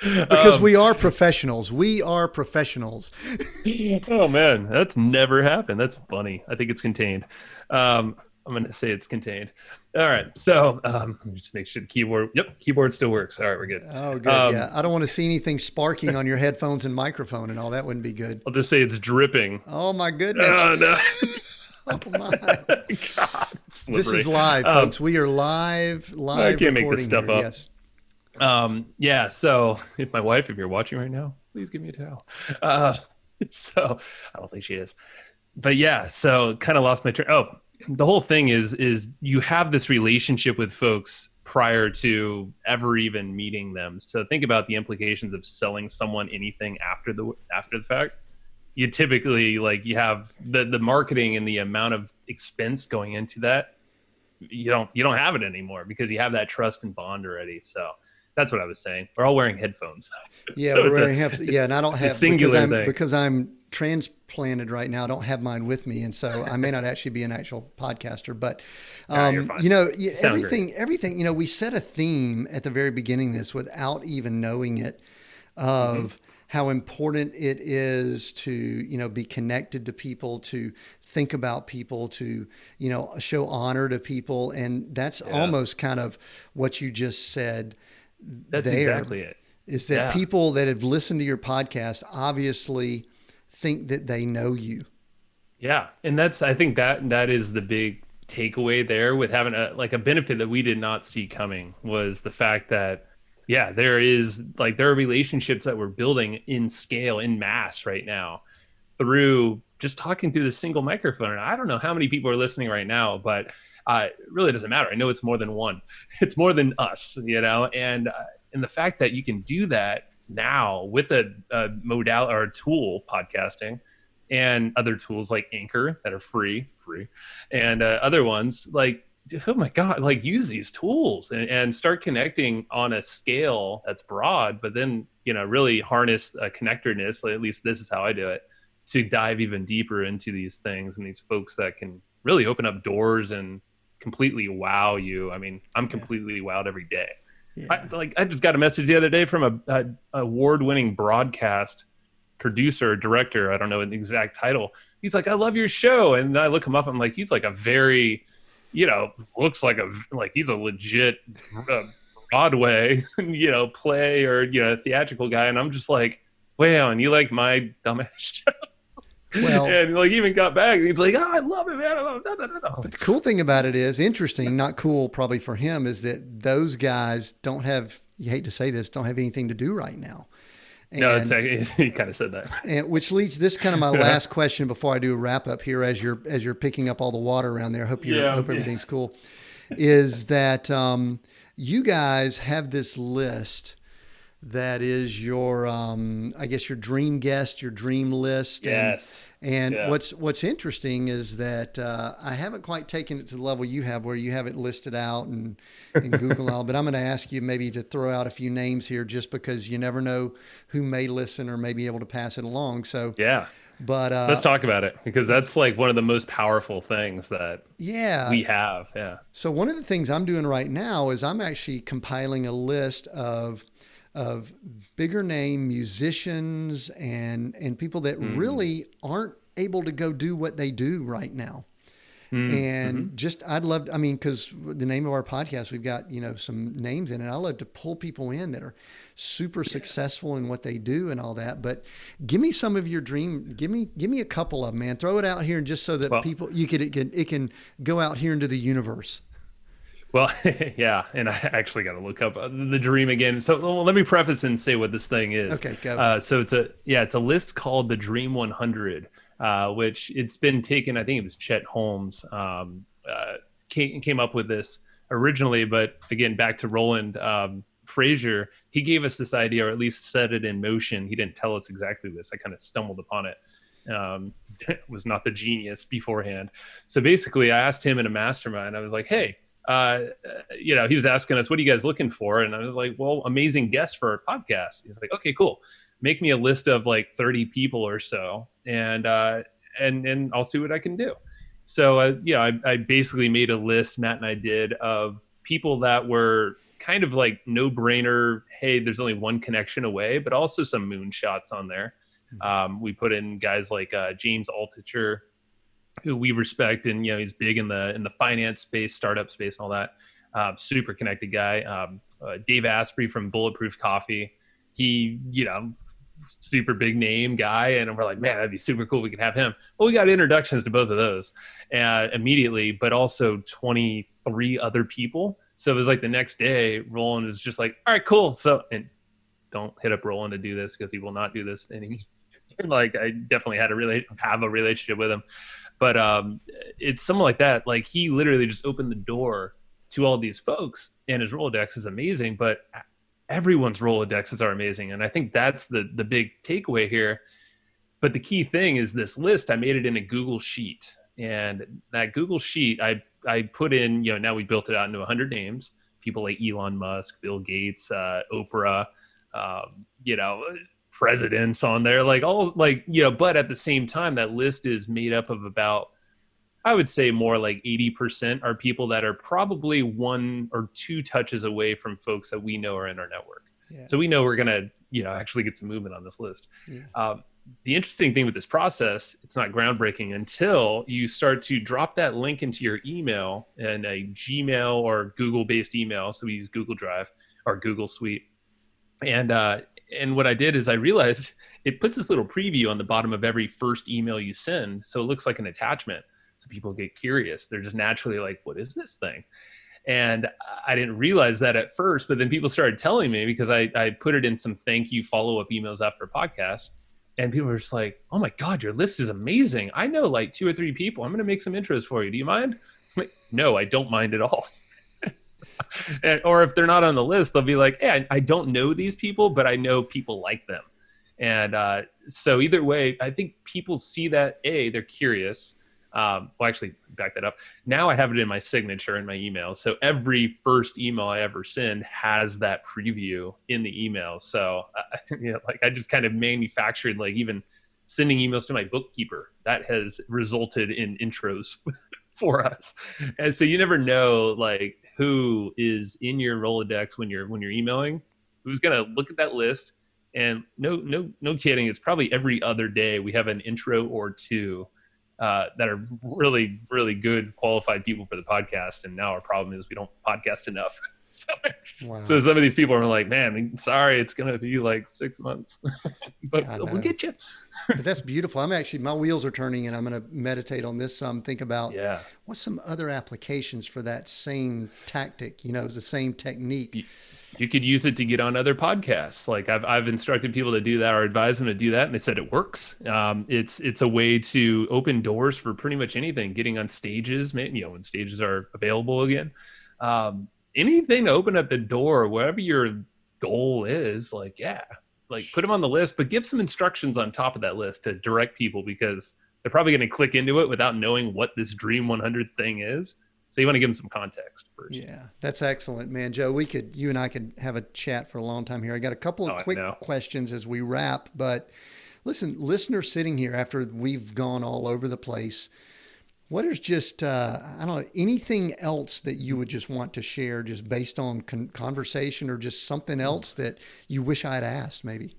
Because Um, we are professionals. We are professionals. oh man, that's never happened. That's funny. I think it's contained. I'm gonna say it's contained. All right. So let me just make sure the keyboard. Yep, keyboard still works. All right, we're good. Oh, good. Yeah. Um, I don't want to see anything sparking on your headphones and microphone and all. That wouldn't be good. I'll just say it's dripping. Oh my goodness. Oh no. Oh my. God, This slippery. is live, Um, folks. We are live, I live can't make this recording stuff here. up. Yes. Yeah. So, if you're watching right now, please give me a towel. Uh, so I don't think she is, but yeah. So kind of lost my train. Oh, the whole thing is you have this relationship with folks prior to ever even meeting them. So think about the implications of selling someone anything after the fact. You typically like you have the marketing and the amount of expense going into that. You don't have it anymore because you have that trust and bond already. So that's what I was saying. We're all wearing headphones, Yeah, so we're it's a wearing half. Yeah, and I don't it's a have because singular I'm thing. transplanted right now. I don't have mine with me, and so I may not actually be an actual podcaster. But You're fine. You sound great. everything. We set a theme at the very beginning of this without even knowing it, Hmm. of how important it is to be connected to people, to think about people, to show honor to people, and that's Yeah, almost kind of what you just said that's there, exactly it. is that Yeah, people that have listened to your podcast obviously think that they know you. yeah, and I think that is the big takeaway there with having a benefit that we did not see coming was the fact that Yeah, there are relationships that we're building in scale, in mass right now through just talking through this single microphone. And I don't know how many people are listening right now, but it really doesn't matter. I know it's more than one. It's more than us, and the fact that you can do that now with a modal or a tool, podcasting, and other tools like Anchor that are free, and other ones like, oh my god, like use these tools and start connecting on a scale that's broad, but then really harness a connectedness. At least this is how I do it, to dive even deeper into these things and these folks that can really open up doors and completely wow you. I mean, I'm completely wowed every day. Yeah. I just got a message the other day from a award-winning broadcast producer, director. I don't know the exact title. He's like, I love your show. And I look him up. I'm like, he's like a very, looks like he's a legit Broadway, play or, theatrical guy. And I'm just like, wow. And you like my dumbass show? Well, and like even got back. He's like, oh, I love it, man. but the cool thing about it is interesting, not cool probably for him, is that those guys don't have, you hate to say this, don't have anything to do right now. And, no, he kind of said that. And which leads, this kind of my last question before I do a wrap up here, as you're picking up all the water around there. I hope hope everything's cool. Is that you guys have this list that is your I guess your dream guest, your dream list. Yes. And what's interesting is that I haven't quite taken it to the level you have, where you have it listed out and Google all. But I'm going to ask you maybe to throw out a few names here, just because you never know who may listen or may be able to pass it along. So yeah. But let's talk about it, because that's like one of the most powerful things that we have. Yeah. So one of the things I'm doing right now is I'm actually compiling a list of bigger name musicians and people that really aren't able to go do what they do right now. And just, I'd love, because the name of our podcast, we've got, some names in it. I love to pull people in that are super successful in what they do and all that. But give me some of your dream. Give me a couple of them, man. Throw it out here, and just so that people, it can go out here into the universe. Well, yeah, and I actually got to look up the dream again. So let me preface and say what this thing is. Okay, go. So it's a list called the Dream 100, which it's been taken. I think it was Chet Holmes came up with this originally, but again, back to Roland Frazier, he gave us this idea, or at least set it in motion. He didn't tell us exactly this. I kind of stumbled upon it. Was not the genius beforehand. So basically, I asked him in a mastermind. I was like, hey. He was asking us, what are you guys looking for? And I was like, well, amazing guests for our podcast. He's like, okay, cool. Make me a list of like 30 people or so, and I'll see what I can do. So, I basically made a list, Matt and I did, of people that were kind of like no brainer. Hey, there's only one connection away, but also some moonshots on there. We put in guys like James Altucher, who we respect, and he's big in the finance space, startup space, and all that. Super connected guy. Dave Asprey from Bulletproof Coffee. He, super big name guy, and we're like, man, that'd be super cool. We could have him. Well, we got introductions to both of those immediately, but also 23 other people. So it was like the next day, Roland was just like, all right, cool. So, and don't hit up Roland to do this, because he will not do this. And like, I definitely had have a relationship with him. But it's something like that. Like, he literally just opened the door to all these folks, and his Rolodex is amazing, but everyone's Rolodexes are amazing. And I think that's the big takeaway here. But the key thing is this list, I made it in a Google Sheet. And that Google Sheet, I put in, now we built it out into 100 names, people like Elon Musk, Bill Gates, Oprah, presidents on there, but at the same time, that list is made up of about, I would say more like 80% are people that are probably one or two touches away from folks that we know are in our network. Yeah. So we know we're going to, actually get some movement on this list. Yeah. The interesting thing with this process, it's not groundbreaking until you start to drop that link into your email in a Gmail or Google-based email. So we use Google Drive or Google Suite. And what I did is I realized it puts this little preview on the bottom of every first email you send. So it looks like an attachment. So people get curious. They're just naturally like, what is this thing? And I didn't realize that at first, but then people started telling me because I put it in some thank you follow-up emails after a podcast. And people were just like, oh my God, your list is amazing. I know like 2 or 3 people. I'm going to make some intros for you. Do you mind? I'm like, no, I don't mind at all. Or if they're not on the list, they'll be like, hey, I don't know these people, but I know people like them. And so either way, I think people see that, they're curious. Well, actually, back that up. Now I have it in my signature in my email. So every first email I ever send has that preview in the email. So like I just kind of manufactured, like even sending emails to my bookkeeper, that has resulted in intros for us. And so you never know like who is in your Rolodex when you're emailing, who's going to look at that list. And no kidding, it's probably every other day we have an intro or two that are really, really good qualified people for the podcast. And now our problem is we don't podcast enough. So some of these people are like, man, sorry, it's going to be like 6 months, but we'll get you. But that's beautiful. My wheels are turning and I'm going to meditate on this some, think about what's some other applications for that same tactic, it's the same technique. You could use it to get on other podcasts. Like I've instructed people to do that or advise them to do that, and they said it works. It's a way to open doors for pretty much anything. Getting on stages, when stages are available again. Anything to open up the door, whatever your goal is. Like put them on the list, but give some instructions on top of that list to direct people because they're probably going to click into it without knowing what this Dream 100 thing is. So you want to give them some context first. Yeah, that's excellent, man. Joe, you and I could have a chat for a long time here. I got a couple of quick questions as we wrap, but listen, listeners sitting here after we've gone all over the place, what is just, I don't know, anything else that you would just want to share just based on conversation or just something else that you wish I had asked maybe?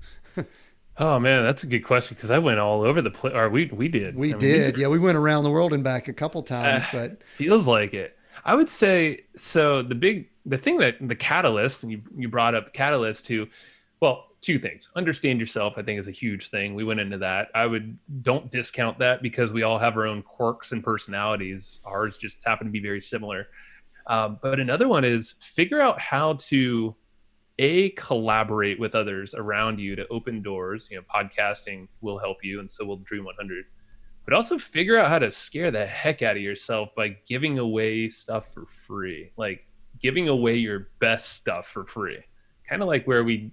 Oh man, that's a good question because I went all over the place. Or we did. We did. Yeah, we went around the world and back a couple times, but feels like it. I would say so. The thing that the catalyst, and you brought up catalyst to, well, 2 things. Understand yourself, I think, is a huge thing. We went into that. Don't discount that because we all have our own quirks and personalities. Ours just happen to be very similar. But another one is figure out how to collaborate with others around you to open doors. Podcasting will help you, and so will Dream 100. But also figure out how to scare the heck out of yourself by giving away stuff for free, like giving away your best stuff for free. Kind of like where we,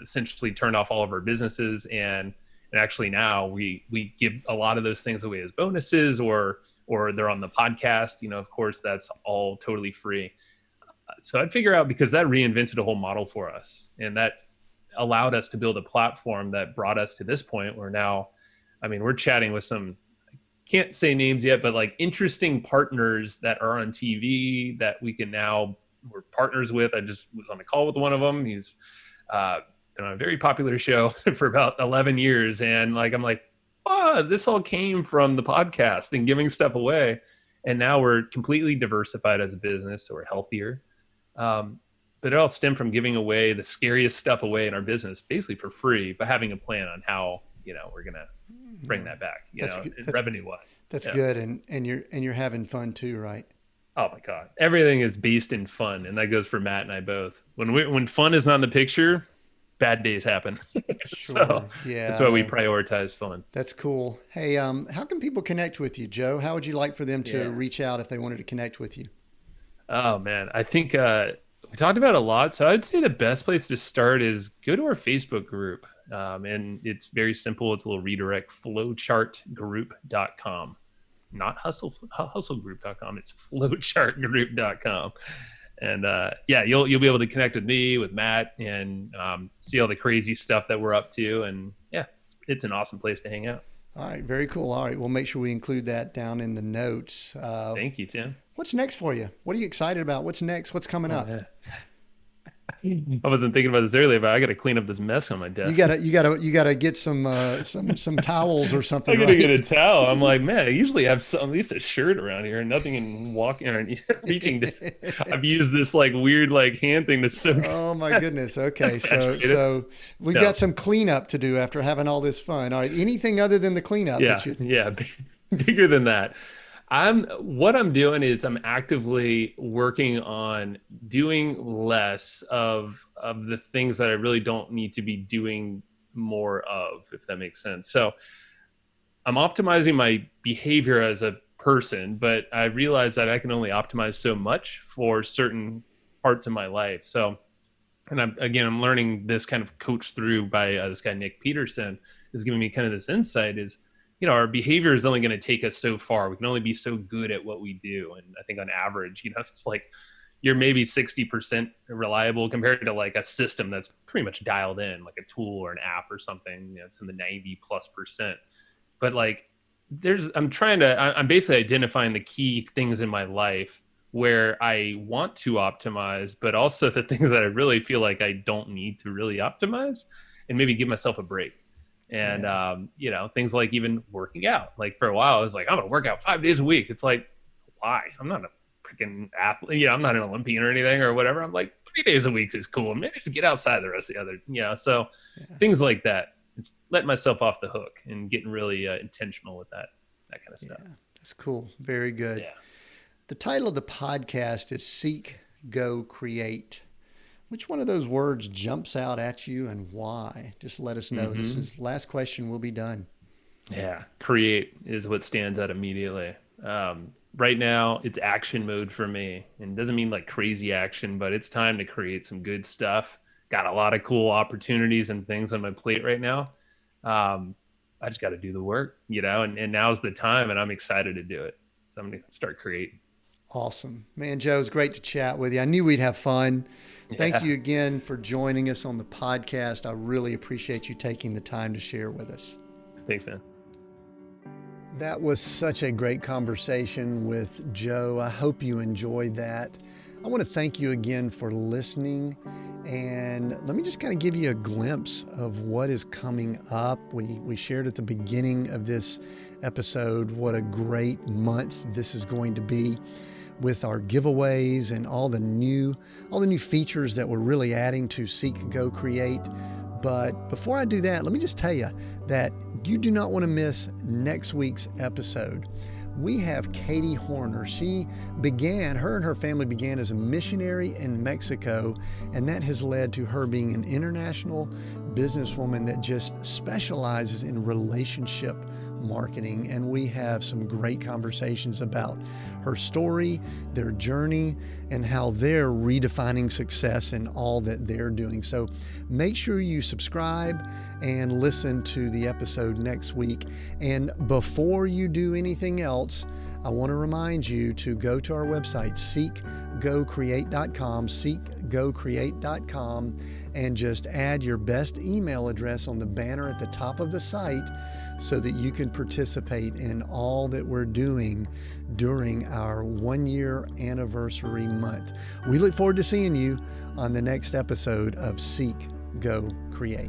essentially turned off all of our businesses, and actually now we give a lot of those things away as bonuses, or they're on the podcast. Of course, that's all totally free. So I'd figure out, because that reinvented a whole model for us, and that allowed us to build a platform that brought us to this point where now, we're chatting with some, I can't say names yet, but like interesting partners that are on TV that we're partners with. I just was on a call with one of them. He's been on a very popular show for about 11 years. And I'm like, this all came from the podcast and giving stuff away. And now we're completely diversified as a business, so we're healthier. But it all stemmed from giving away the scariest stuff away in our business, basically for free, but having a plan on how, we're going to bring that back, revenue-wise. That's good. And you're having fun too, right? Oh my God. Everything is based in fun. And that goes for Matt and I both. When fun is not in the picture, bad days happen. So that's why we prioritize fun. That's cool. Hey, how can people connect with you, Joe? How would you like for them to reach out if they wanted to connect with you? Oh man, I think we talked about it a lot. So I'd say the best place to start is go to our Facebook group. And it's very simple. It's a little redirect, flowchartgroup.com, not hustlegroup.com. It's flowchartgroup.com. And you'll be able to connect with me, with Matt, and see all the crazy stuff that we're up to. And it's an awesome place to hang out. All right. Very cool. All right. We'll make sure we include that down in the notes. Thank you, Tim. What's next for you? What are you excited about? What's next? What's coming up? Yeah. I wasn't thinking about this earlier, but I got to clean up this mess on my desk. You gotta get some towels or something. I gotta get a towel. I'm like, man, I usually have at least a shirt around here, and nothing in walking or reaching. I've used this weird hand thing that's so. Oh my goodness. Okay, so we've got some cleanup to do after having all this fun. All right, anything other than the cleanup? Yeah, bigger than that. What I'm doing is I'm actively working on doing less of the things that I really don't need to be doing more of, if that makes sense. So I'm optimizing my behavior as a person, but I realize that I can only optimize so much for certain parts of my life. So, and I'm learning this kind of coach through by this guy Nick Peterson is giving me kind of this insight is, our behavior is only going to take us so far. We can only be so good at what we do, and I think on average, it's like you're maybe 60% reliable compared to like a system that's pretty much dialed in, like a tool or an app or something. It's in the 90+%. But like I'm basically identifying the key things in my life where I want to optimize, but also the things that I really feel like I don't need to really optimize, and maybe give myself a break. And Yeah. things like even working out. Like for a while I was like, I'm gonna work out 5 days a week. It's like, why? I'm not a freaking athlete, I'm not an Olympian or anything or whatever. I'm like, 3 days a week is cool. Maybe just get outside the rest of the other, so Yeah. things like that. It's letting myself off the hook and getting really intentional with that kind of stuff. Yeah. That's cool. Very good. Yeah. The title of the podcast is Seek, Go, Create. Which one of those words jumps out at you and why? Just let us know. This is last question. We'll be done. Yeah, create is what stands out immediately. Right now, it's action mode for me, and it doesn't mean like crazy action, but it's time to create some good stuff. Got a lot of cool opportunities and things on my plate right now. I just got to do the work, and now's the time, and I'm excited to do it. So I'm gonna start creating. Awesome. Man, Joe, it's great to chat with you. I knew we'd have fun. Thank Yeah, you again for joining us on the podcast. I really appreciate you taking the time to share with us. thanks, man. That was such a great conversation with Joe. I hope you enjoyed that. I want to thank you again for listening. And let me just kind of give you a glimpse of what is coming up. We shared at the beginning of this episode what a great month this is going to be with our giveaways and all the new features that we're really adding to Seek, Go, Create. But before I do that, let me just tell you that you do not want to miss next week's episode. We have Katie Horner. Her and her family began as a missionary in Mexico, and that has led to her being an international businesswoman that just specializes in relationship marketing. And we have some great conversations about her story, their journey, and how they're redefining success in all that they're doing. So make sure you subscribe and listen to the episode next week. And before you do anything else, I want to remind you to go to our website, seekgocreate.com, seekgocreate.com, and just add your best email address on the banner at the top of the site so that you can participate in all that we're doing during our 1-year anniversary month. We look forward to seeing you on the next episode of Seek, Go, Create.